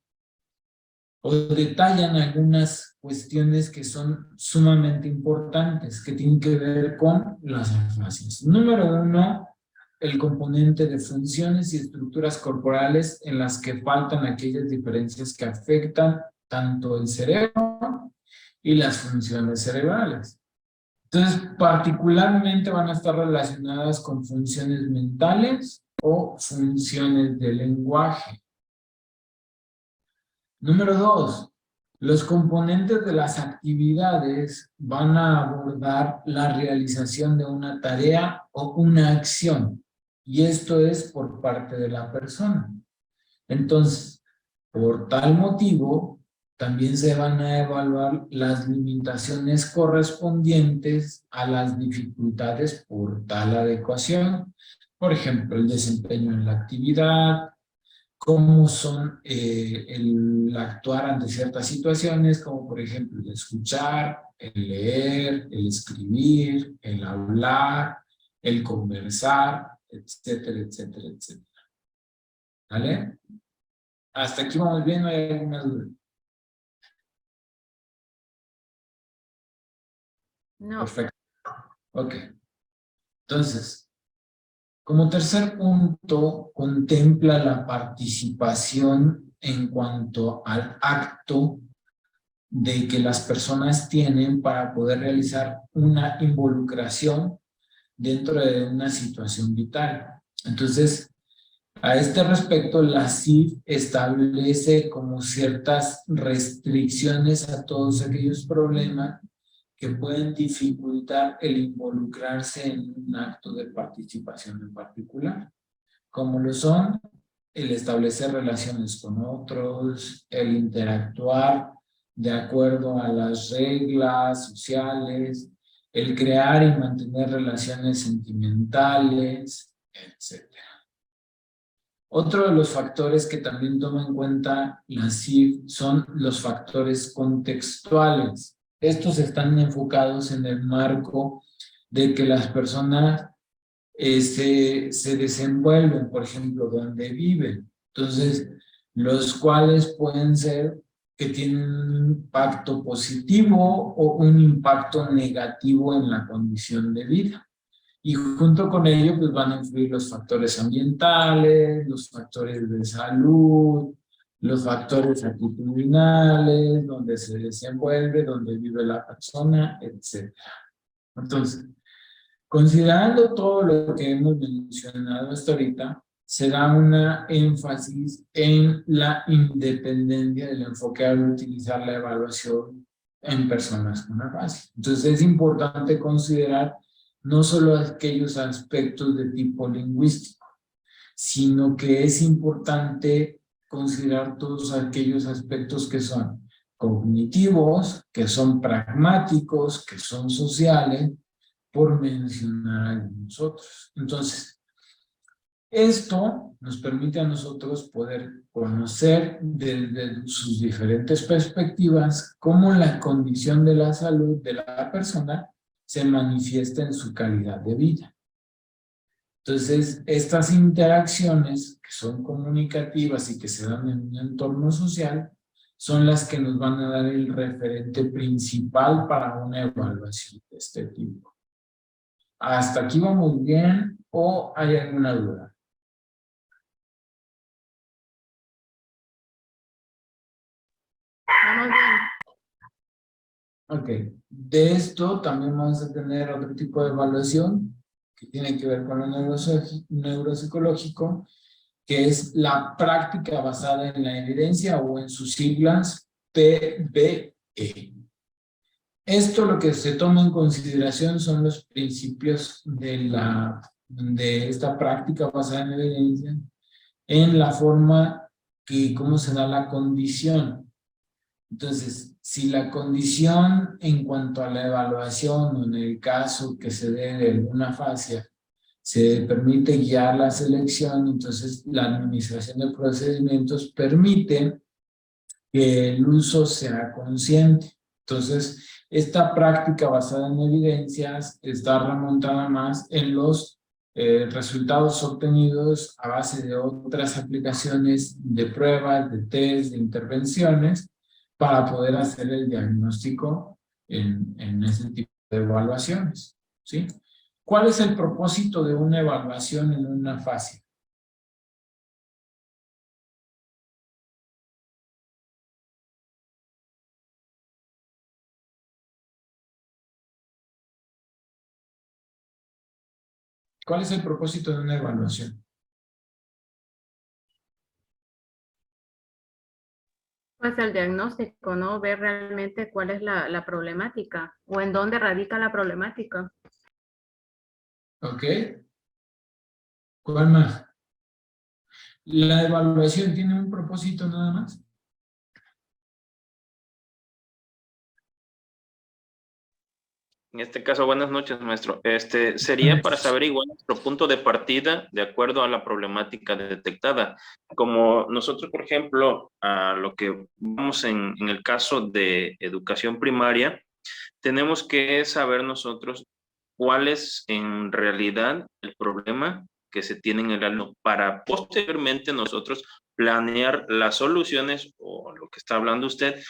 Speaker 1: o detallan algunas cuestiones que son sumamente importantes, que tienen que ver con las afasias. Número 1, el componente de funciones y estructuras corporales en las que faltan aquellas diferencias que afectan tanto el cerebro y las funciones cerebrales. Entonces, particularmente van a estar relacionadas con funciones mentales o funciones de lenguaje. Número 2, Los componentes de las actividades van a abordar la realización de una tarea o una acción. Y esto es por parte de la persona. Entonces, por tal motivo, también se van a evaluar las limitaciones correspondientes a las dificultades por tal adecuación. Por ejemplo, el desempeño en la actividad, cómo son el actuar ante ciertas situaciones, como por ejemplo el escuchar, el leer, el escribir, el hablar, el conversar, etcétera, etcétera, etcétera. ¿Vale? Hasta aquí vamos bien, ¿no hay alguna duda?
Speaker 8: No.
Speaker 1: Perfecto. Ok. Entonces, como tercer punto, contempla la participación en cuanto al acto de que las personas tienen para poder realizar una involucración dentro de una situación vital. Entonces, a este respecto, la CIF establece como ciertas restricciones a todos aquellos problemas que pueden dificultar el involucrarse en un acto de participación en particular, como lo son el establecer relaciones con otros, el interactuar de acuerdo a las reglas sociales, el crear y mantener relaciones sentimentales, etc. Otro de los factores que también toma en cuenta la CIF son los factores contextuales. Estos están enfocados en el marco de que las personas se desenvuelven, por ejemplo, donde viven. Entonces, los cuales pueden ser que tienen un impacto positivo o un impacto negativo en la condición de vida. Y junto con ello, pues van a influir los factores ambientales, los factores de salud, los factores actitudinales, donde se desenvuelve, donde vive la persona, etc. Entonces, considerando todo lo que hemos mencionado hasta ahorita, se da una énfasis en la independencia del enfoque al utilizar la evaluación en personas con afasia. Entonces es importante considerar no solo aquellos aspectos de tipo lingüístico, sino que es importante considerar todos aquellos aspectos que son cognitivos, que son pragmáticos, que son sociales, por mencionar algunos otros. Entonces, esto nos permite a nosotros poder conocer desde sus diferentes perspectivas cómo la condición de la salud de la persona se manifiesta en su calidad de vida. Entonces, estas interacciones que son comunicativas y que se dan en un entorno social son las que nos van a dar el referente principal para una evaluación de este tipo. ¿Hasta aquí vamos bien o hay alguna duda?
Speaker 8: Vamos bien.
Speaker 1: Ok. De esto también vamos a tener otro tipo de evaluación que tiene que ver con lo neuropsicológico, que es la práctica basada en la evidencia o en sus siglas PBE. Esto lo que se toma en consideración son los principios de esta práctica basada en evidencia en la forma que cómo se da la condición. Entonces, si la condición en cuanto a la evaluación o en el caso que se dé de alguna afasia se permite guiar la selección, entonces la administración de procedimientos permite que el uso sea consciente. Entonces, esta práctica basada en evidencias está remontada más en los resultados obtenidos a base de otras aplicaciones de pruebas, de test, de intervenciones, para poder hacer el diagnóstico en ese tipo de evaluaciones, ¿sí? ¿Cuál es el propósito de una evaluación en una fase? ¿Cuál es el propósito de una evaluación?
Speaker 8: Pues el diagnóstico, ¿no? Ver realmente cuál es la problemática o en dónde radica la problemática.
Speaker 1: ¿Ok? ¿Cuál más? ¿La evaluación tiene un propósito nada más?
Speaker 9: En este caso, buenas noches, maestro. Sería para saber igual nuestro punto de partida de acuerdo a la problemática detectada. Como nosotros, por ejemplo, a lo que vamos en el caso de educación primaria, tenemos que saber nosotros cuál es en realidad el problema que se tiene en el alumno para posteriormente nosotros planear las soluciones o lo que está hablando usted,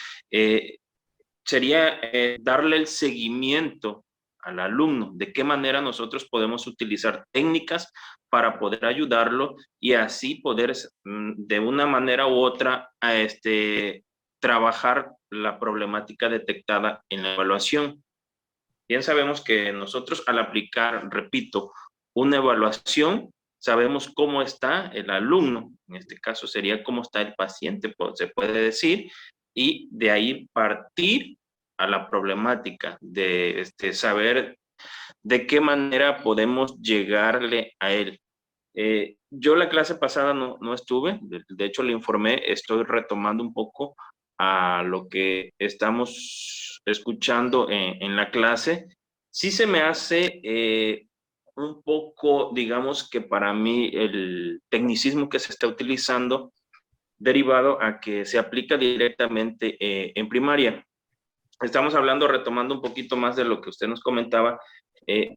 Speaker 9: sería darle el seguimiento al alumno, de qué manera nosotros podemos utilizar técnicas para poder ayudarlo y así poder de una manera u otra trabajar la problemática detectada en la evaluación. Bien sabemos que nosotros al aplicar, repito, una evaluación, sabemos cómo está el alumno, en este caso sería cómo está el paciente, se puede decir, y de ahí partir a la problemática de saber de qué manera podemos llegarle a él. Yo la clase pasada no estuve, de hecho le informé, estoy retomando un poco a lo que estamos escuchando en la clase. Sí se me hace un poco, digamos que para mí el tecnicismo que se está utilizando derivado a que se aplica directamente en primaria. Estamos hablando, retomando un poquito más de lo que usted nos comentaba,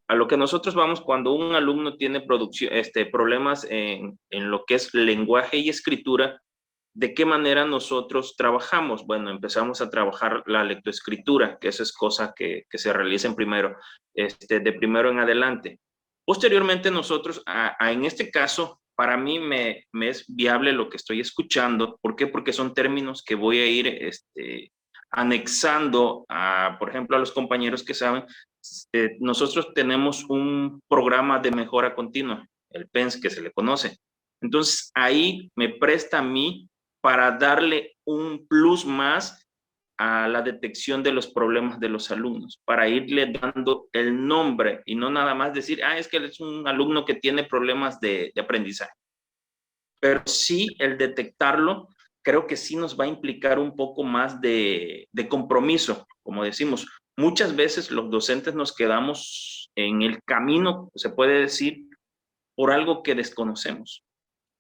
Speaker 9: a lo que nosotros vamos cuando un alumno tiene problemas en lo que es lenguaje y escritura, ¿de qué manera nosotros trabajamos? Bueno, empezamos a trabajar la lectoescritura, que esa es cosa que se realiza en primero, de primero en adelante. Posteriormente nosotros, en este caso, para mí me es viable lo que estoy escuchando. ¿Por qué? Porque son términos que voy a ir anexando, por ejemplo, a los compañeros que saben, nosotros tenemos un programa de mejora continua, el PENS que se le conoce. Entonces, ahí me presta a mí para darle un plus más a la detección de los problemas de los alumnos, para irle dando el nombre y no nada más decir, es que él es un alumno que tiene problemas de aprendizaje. Pero sí, el detectarlo, creo que sí nos va a implicar un poco más de compromiso, como decimos. Muchas veces los docentes nos quedamos en el camino, se puede decir, por algo que desconocemos.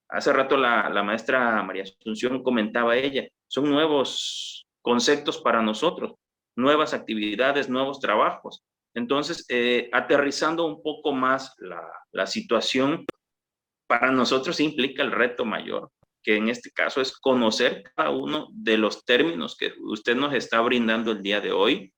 Speaker 9: Hace rato la maestra María Asunción comentaba ella, son nuevos conceptos para nosotros, nuevas actividades, nuevos trabajos. Entonces, aterrizando un poco más la situación, para nosotros implica el reto mayor, que en este caso es conocer cada uno de los términos que usted nos está brindando el día de hoy,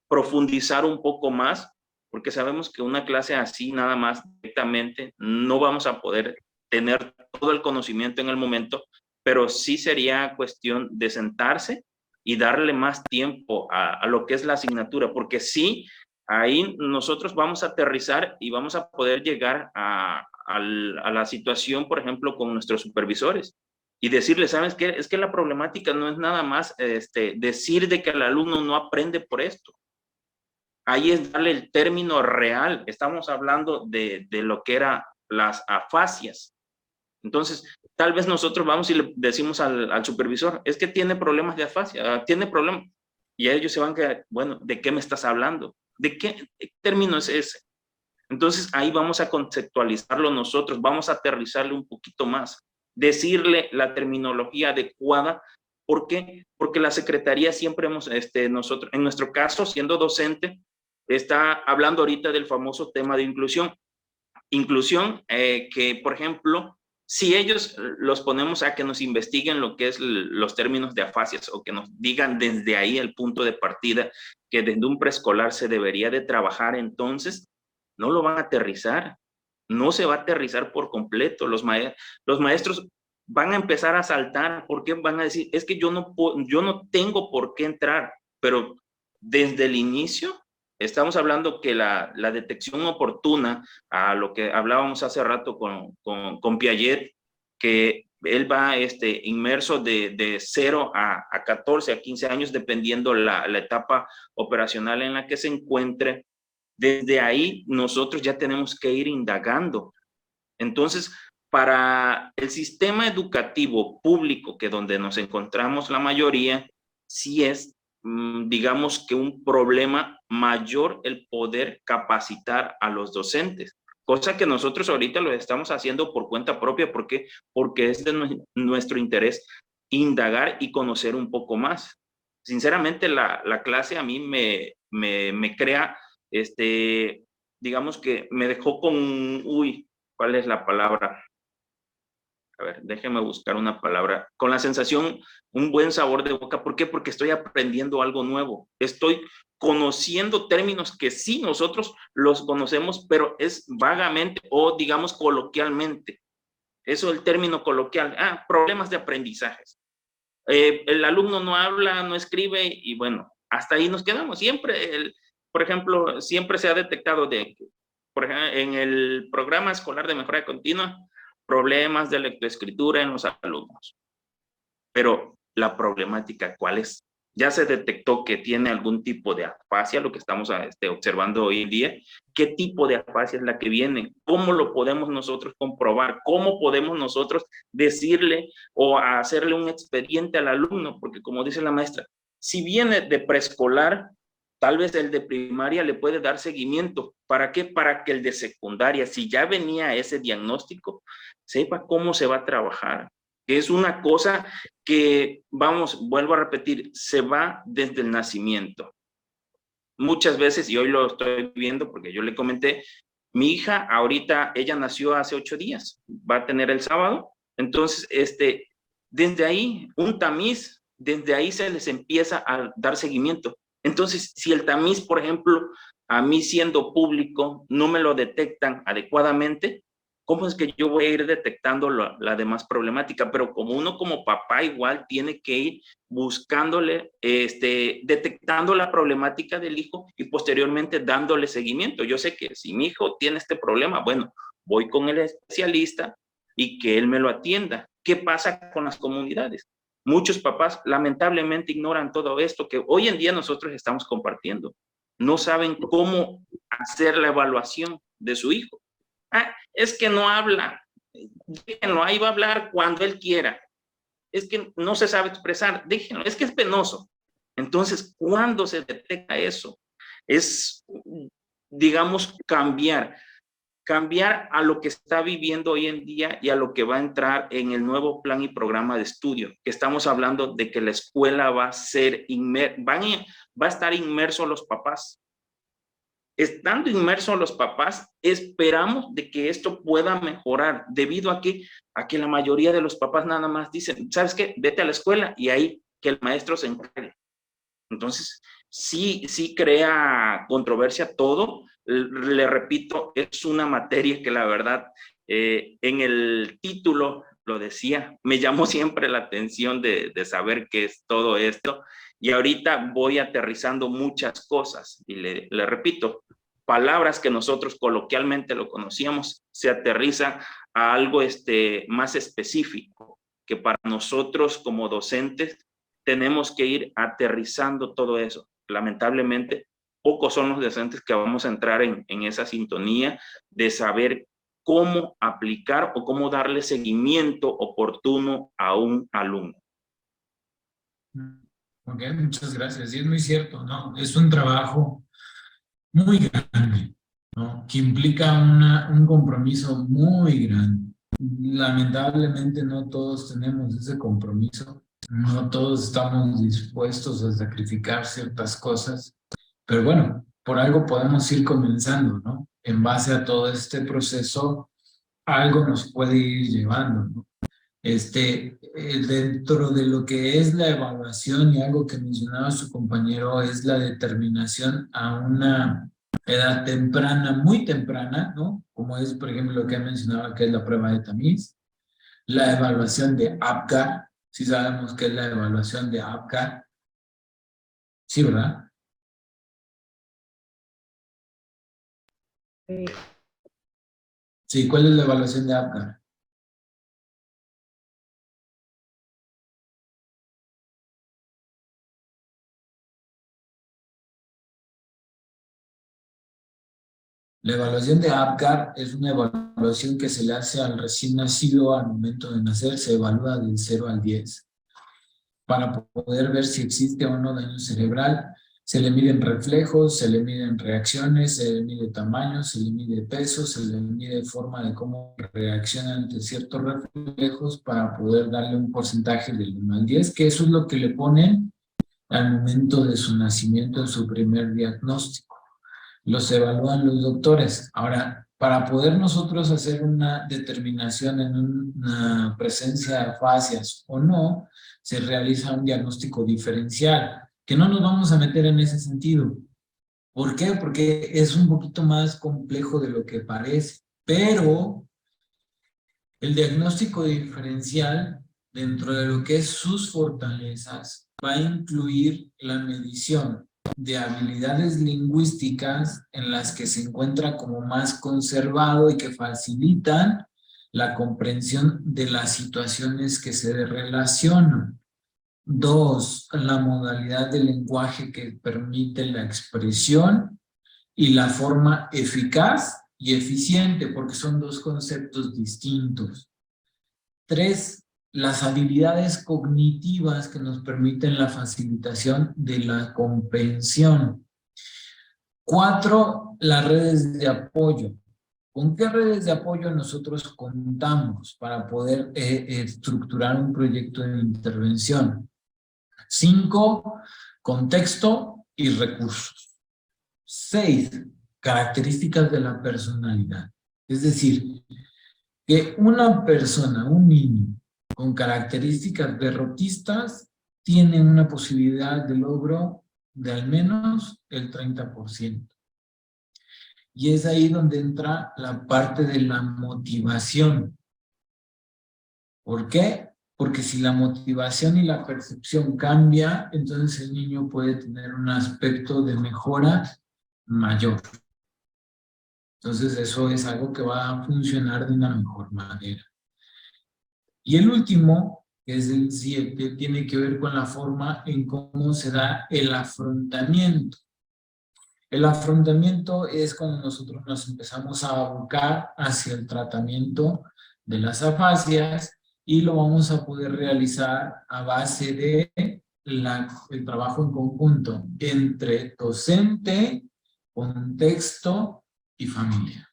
Speaker 9: profundizar un poco más, porque sabemos que una clase así nada más directamente no vamos a poder tener todo el conocimiento en el momento, pero sí sería cuestión de sentarse y darle más tiempo a lo que es la asignatura, porque sí, ahí nosotros vamos a aterrizar y vamos a poder llegar a la situación, por ejemplo, con nuestros supervisores y decirles, ¿sabes qué? Es que la problemática no es nada más decir de que el alumno no aprende por esto. Ahí es darle el término real. Estamos hablando de lo que eran las afasias. Entonces, tal vez nosotros vamos y le decimos al supervisor, es que tiene problemas de afasia, tiene problemas. Y ellos se van a quedar, bueno, ¿de qué me estás hablando? ¿De qué término es ese? Entonces, ahí vamos a conceptualizarlo nosotros, vamos a aterrizarle un poquito más, decirle la terminología adecuada. ¿Por qué? Porque la Secretaría siempre nosotros, en nuestro caso, siendo docente, está hablando ahorita del famoso tema de inclusión. Inclusión que, por ejemplo, si ellos los ponemos a que nos investiguen lo que es los términos de afasias o que nos digan desde ahí el punto de partida que desde un preescolar se debería de trabajar, entonces no lo van a aterrizar, no se va a aterrizar por completo. Los maestros van a empezar a saltar porque van a decir, es que yo no tengo por qué entrar, pero desde el inicio estamos hablando que la detección oportuna, a lo que hablábamos hace rato con Piaget, que él va inmerso de 0 a 14, a 15 años, dependiendo la etapa operacional en la que se encuentre. Desde ahí nosotros ya tenemos que ir indagando. Entonces, para el sistema educativo público, que donde nos encontramos la mayoría, sí es, digamos que un problema mayor el poder capacitar a los docentes. Cosa que nosotros ahorita lo estamos haciendo por cuenta propia. ¿Por qué? Porque es de nuestro interés indagar y conocer un poco más. Sinceramente, la clase a mí me crea, digamos que me dejó con, ¿cuál es la palabra? A ver, déjeme buscar una palabra. Con la sensación, un buen sabor de boca. ¿Por qué? Porque estoy aprendiendo algo nuevo. Estoy conociendo términos que sí nosotros los conocemos, pero es vagamente o digamos coloquialmente. Eso es el término coloquial. Problemas de aprendizajes. El alumno no habla, no escribe y bueno, hasta ahí nos quedamos. Siempre, por ejemplo, siempre se ha detectado por ejemplo, en el programa escolar de mejora continua, problemas de lectoescritura en los alumnos. Pero la problemática, ¿cuál es? Ya se detectó que tiene algún tipo de afasia, lo que estamos observando hoy en día. ¿Qué tipo de afasia es la que viene? ¿Cómo lo podemos nosotros comprobar? ¿Cómo podemos nosotros decirle o hacerle un expediente al alumno? Porque como dice la maestra, si viene de preescolar, tal vez el de primaria le puede dar seguimiento. ¿Para qué? Para que el de secundaria, si ya venía ese diagnóstico, sepa cómo se va a trabajar. Que es una cosa que, vamos, vuelvo a repetir, se va desde el nacimiento. Muchas veces, y hoy lo estoy viendo porque yo le comenté, mi hija ahorita, ella nació hace 8 días, va a tener el sábado. Entonces, desde ahí, un tamiz, desde ahí se les empieza a dar seguimiento. Entonces, si el tamiz, por ejemplo, a mí siendo público, no me lo detectan adecuadamente, ¿cómo es que yo voy a ir detectando la demás problemática? Pero como uno como papá igual tiene que ir buscándole, detectando la problemática del hijo y posteriormente dándole seguimiento. Yo sé que si mi hijo tiene este problema, bueno, voy con el especialista y que él me lo atienda. ¿Qué pasa con las comunidades? Muchos papás lamentablemente ignoran todo esto que hoy en día nosotros estamos compartiendo. No saben cómo hacer la evaluación de su hijo. Es que no habla, déjenlo, ahí va a hablar cuando él quiera. Es que no se sabe expresar, déjenlo, es que es penoso. Entonces, ¿cuándo se detecta eso? Es, digamos, cambiar a lo que está viviendo hoy en día y a lo que va a entrar en el nuevo plan y programa de estudio, que estamos hablando de que la escuela va a ser va a estar inmerso los papás. Estando inmersos los papás, esperamos de que esto pueda mejorar, debido a que la mayoría de los papás nada más dicen, ¿sabes qué? Vete a la escuela y ahí que el maestro se encargue. Entonces, sí crea controversia todo. Le repito, es una materia que la verdad, en el título lo decía, me llamó siempre la atención de saber qué es todo esto. Y ahorita voy aterrizando muchas cosas y le repito, palabras que nosotros coloquialmente lo conocíamos, se aterriza a algo más específico, que para nosotros como docentes tenemos que ir aterrizando todo eso. Lamentablemente, pocos son los docentes que vamos a entrar en esa sintonía de saber cómo aplicar o cómo darle seguimiento oportuno a un alumno.
Speaker 1: Ok, muchas gracias. Y es muy cierto, ¿no? Es un trabajo muy grande, ¿no? Que implica un compromiso muy grande. Lamentablemente no todos tenemos ese compromiso, no todos estamos dispuestos a sacrificar ciertas cosas, pero bueno, por algo podemos ir comenzando, ¿no? En base a todo este proceso, algo nos puede ir llevando, ¿no? Dentro de lo que es la evaluación y algo que mencionaba su compañero es la determinación a una edad temprana, muy temprana, ¿no? Como es, por ejemplo, lo que mencionaba que es la prueba de tamiz, la evaluación de APGAR, sí sabemos que es la evaluación de APGAR, sí, ¿verdad? Sí, ¿cuál es la evaluación de APGAR? La evaluación de APGAR es una evaluación que se le hace al recién nacido al momento de nacer, se evalúa del 0 al 10 para poder ver si existe o no daño cerebral. Se le miden reflejos, se le miden reacciones, se le mide tamaño, se le mide peso, se le mide forma de cómo reacciona ante ciertos reflejos para poder darle un porcentaje del 1 al 10, que eso es lo que le ponen al momento de su nacimiento en su primer diagnóstico. Los evalúan los doctores. Ahora, para poder nosotros hacer una determinación en una presencia de afasias o no, se realiza un diagnóstico diferencial, que no nos vamos a meter en ese sentido. ¿Por qué? Porque es un poquito más complejo de lo que parece, pero el diagnóstico diferencial, dentro de lo que es sus fortalezas, va a incluir la medición de habilidades lingüísticas en las que se encuentra como más conservado y que facilitan la comprensión de las situaciones que se relacionan. 2, la modalidad de lenguaje que permite la expresión y la forma eficaz y eficiente, porque son dos conceptos distintos. 3, las habilidades cognitivas que nos permiten la facilitación de la comprensión. 4, las redes de apoyo. ¿Con qué redes de apoyo nosotros contamos para poder estructurar un proyecto de intervención? 5, contexto y recursos. 6, características de la personalidad. Es decir, que una persona, un niño, con características derrotistas, tiene una posibilidad de logro de al menos el 30%. Y es ahí donde entra la parte de la motivación. ¿Por qué? Porque si la motivación y la percepción cambia, entonces el niño puede tener un aspecto de mejora mayor. Entonces eso es algo que va a funcionar de una mejor manera. Y el último, que es el 7, tiene que ver con la forma en cómo se da el afrontamiento. El afrontamiento es cuando nosotros nos empezamos a abocar hacia el tratamiento de las afasias y lo vamos a poder realizar a base de el trabajo en conjunto entre docente, contexto y familia.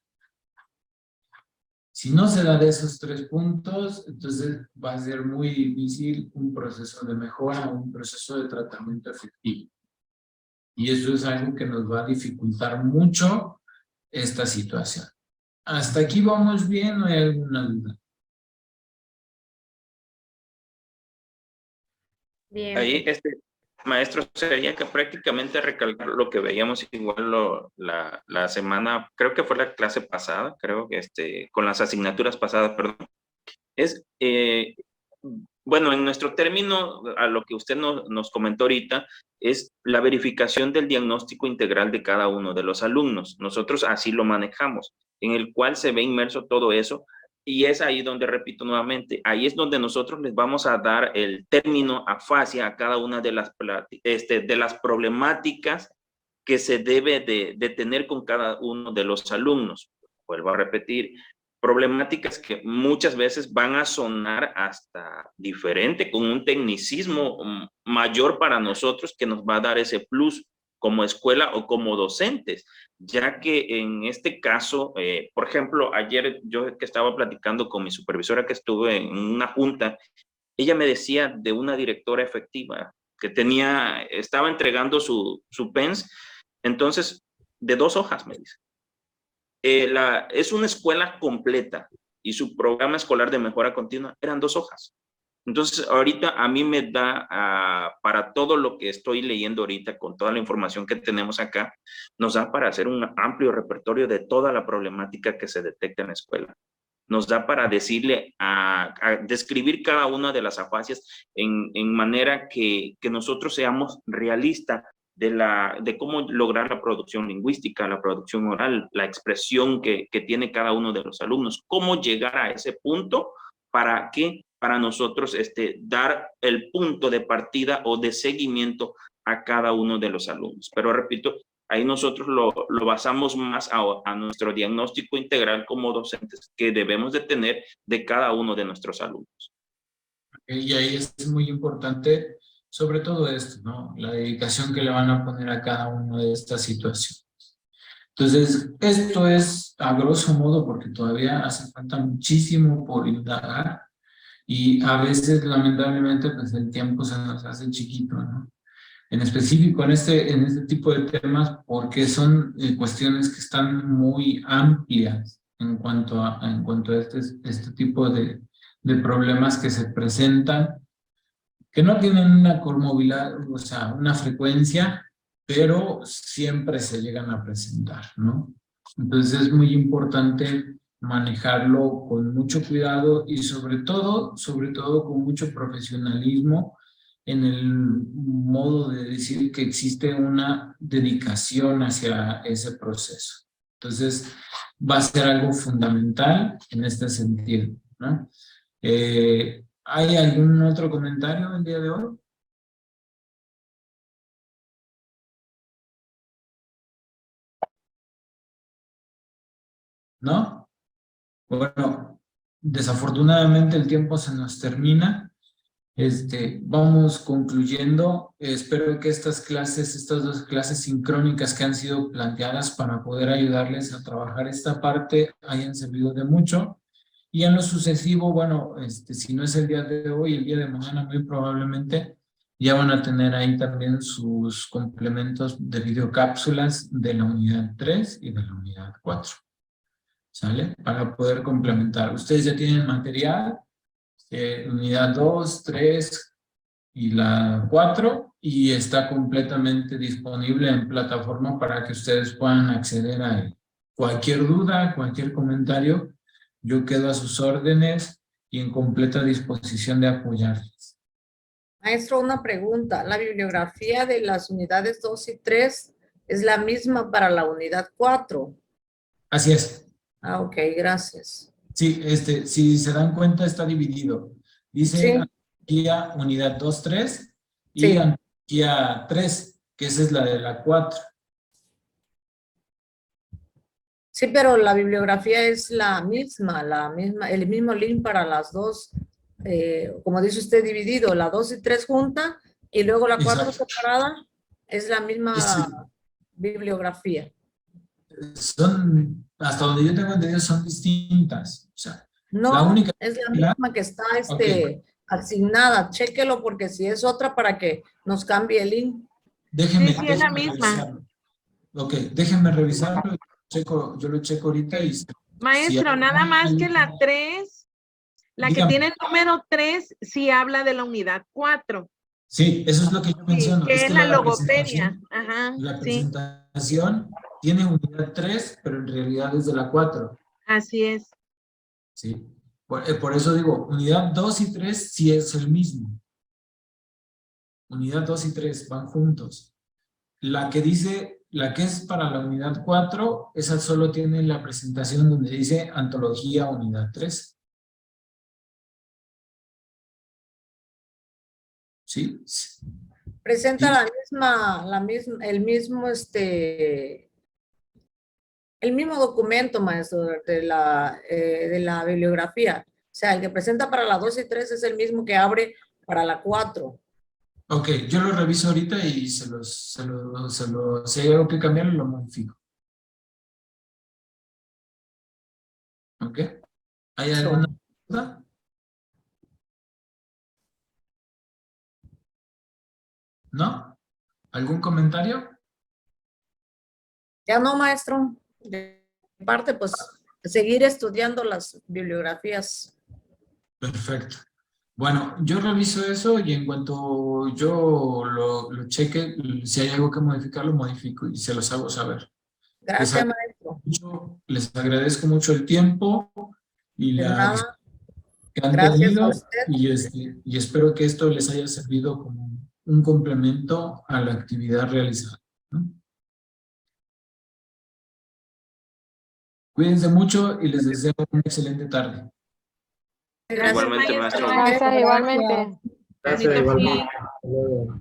Speaker 1: Si no se da de esos 3 puntos, entonces va a ser muy difícil un proceso de mejora, un proceso de tratamiento efectivo. Y eso es algo que nos va a dificultar mucho esta situación. ¿Hasta aquí vamos bien o hay alguna duda?
Speaker 8: Bien.
Speaker 9: Ahí, maestro, sería que prácticamente recalcar lo que veíamos igual la semana, creo que fue la clase pasada, creo que con las asignaturas pasadas, perdón. Bueno, en nuestro término, a lo que usted nos comentó ahorita, es la verificación del diagnóstico integral de cada uno de los alumnos. Nosotros así lo manejamos, en el cual se ve inmerso todo eso, y es ahí donde, repito nuevamente, ahí es donde nosotros les vamos a dar el término afasia a cada una de las problemáticas que se debe de tener con cada uno de los alumnos. Vuelvo a repetir, problemáticas que muchas veces van a sonar hasta diferente, con un tecnicismo mayor para nosotros que nos va a dar ese plus como escuela o como docentes, ya que en este caso, por ejemplo, ayer yo que estaba platicando con mi supervisora que estuve en una junta, ella me decía de una directora efectiva que estaba entregando su PENS, entonces, de 2 hojas, me dice. Es una escuela completa y su programa escolar de mejora continua eran 2 hojas. Entonces, ahorita a mí me da, para todo lo que estoy leyendo ahorita, con toda la información que tenemos acá, nos da para hacer un amplio repertorio de toda la problemática que se detecta en la escuela. Nos da para decirle, a describir cada una de las afasias en manera que nosotros seamos realistas de cómo lograr la producción lingüística, la producción oral, la expresión que tiene cada uno de los alumnos, cómo llegar a ese punto para nosotros dar el punto de partida o de seguimiento a cada uno de los alumnos. Pero repito, Ahí nosotros lo basamos más a nuestro diagnóstico integral como docentes que debemos de tener de cada uno de nuestros alumnos.
Speaker 1: Y ahí es muy importante, sobre todo esto, ¿no? La dedicación que le van a poner a cada una de estas situaciones. Entonces, esto es a grosso modo porque todavía hace falta muchísimo por indagar y a veces, lamentablemente, pues el tiempo se nos hace chiquito, ¿no? En específico en este tipo de temas porque son cuestiones que están muy amplias en cuanto a este tipo de problemas que se presentan, que no tienen una comorbilidad, o sea, una frecuencia, pero siempre se llegan a presentar, ¿no? Entonces es muy importante manejarlo con mucho cuidado y sobre todo con mucho profesionalismo en el modo de decir que existe una dedicación hacia ese proceso. Entonces va a ser algo fundamental en este sentido, ¿no? ¿Hay algún otro comentario el día de hoy? ¿No? Bueno, desafortunadamente el tiempo se nos termina. Vamos concluyendo. Espero que estas dos clases sincrónicas que han sido planteadas para poder ayudarles a trabajar esta parte hayan servido de mucho. Y en lo sucesivo, bueno, si no es el día de hoy, el día de mañana muy probablemente ya van a tener ahí también sus complementos de videocápsulas de la unidad 3 y de la unidad 4. ¿Sale? Para poder complementar. Ustedes ya tienen material, unidad 2, 3 y la 4, y está completamente disponible en plataforma para que ustedes puedan acceder a él. Cualquier duda, cualquier comentario, yo quedo a sus órdenes y en completa disposición de apoyarles.
Speaker 3: Maestro, una pregunta. ¿La bibliografía de las unidades 2 y 3 es la misma para la unidad 4?
Speaker 1: Así es.
Speaker 3: Ah, ok, gracias.
Speaker 1: Sí, si se dan cuenta está dividido. Dice
Speaker 3: Sí.
Speaker 1: Antología unidad 2, 3 y
Speaker 3: Sí.
Speaker 1: Antología 3, que esa es la de la 4.
Speaker 3: Sí, pero la bibliografía es la misma, el mismo link para las dos, como dice usted, dividido, la 2 y 3 junta, y luego la 4
Speaker 1: Exacto.
Speaker 3: separada, es la misma bibliografía.
Speaker 1: Son, hasta donde yo tengo entendido, son distintas. O sea,
Speaker 3: No,
Speaker 1: la única
Speaker 3: es la misma que está asignada. Chéquelo porque si es otra para que nos cambie el link.
Speaker 1: Déjenme,
Speaker 2: Sí, es la
Speaker 1: déjenme
Speaker 2: misma.
Speaker 1: revisarlo. Ok, déjenme revisarlo. Yo lo checo ahorita y...
Speaker 2: Maestro,
Speaker 1: si
Speaker 2: nada más que la 3, la
Speaker 1: Dígame.
Speaker 2: que tiene el número 3, sí habla de la unidad 4.
Speaker 1: Sí, eso es lo que yo menciono.
Speaker 2: Que es la logopedia.
Speaker 1: presentación-
Speaker 2: Ajá,
Speaker 1: La
Speaker 2: sí,
Speaker 1: presentación tiene unidad 3, pero en realidad es de la 4.
Speaker 2: así es.
Speaker 1: Sí. Por eso digo, unidad 2 y 3 sí es el mismo. Unidad 2 y 3 van juntos. La que es para la unidad 4, esa solo tiene la presentación donde dice Antología unidad 3. ¿Sí?
Speaker 3: Presenta
Speaker 1: Sí.
Speaker 3: el mismo documento, maestro, de la bibliografía. O sea, el que presenta para la 2 y 3 es el mismo que abre para la 4.
Speaker 1: Ok, yo lo reviso ahorita y si hay algo que cambiar, lo modifico. Ok. ¿Hay alguna duda? ¿No? ¿Algún comentario?
Speaker 3: Ya no, maestro. De mi parte, pues, seguir estudiando las bibliografías.
Speaker 1: Perfecto. Bueno, yo reviso eso y en cuanto yo lo cheque, si hay algo que modificar, lo modifico y se los hago saber.
Speaker 3: Gracias, maestro.
Speaker 1: Les agradezco mucho el tiempo y
Speaker 3: De
Speaker 1: la
Speaker 3: nada.
Speaker 1: que han
Speaker 3: Gracias
Speaker 1: tenido
Speaker 3: a usted.
Speaker 1: y espero que esto les haya servido como un complemento a la actividad realizada, ¿no? Cuídense mucho y les deseo una excelente tarde.
Speaker 3: Gracias,
Speaker 9: Igualmente, maestro.
Speaker 4: Gracias, igualmente.
Speaker 5: Gracias,
Speaker 2: Bonito
Speaker 5: igualmente.
Speaker 2: fin.
Speaker 5: Hasta luego.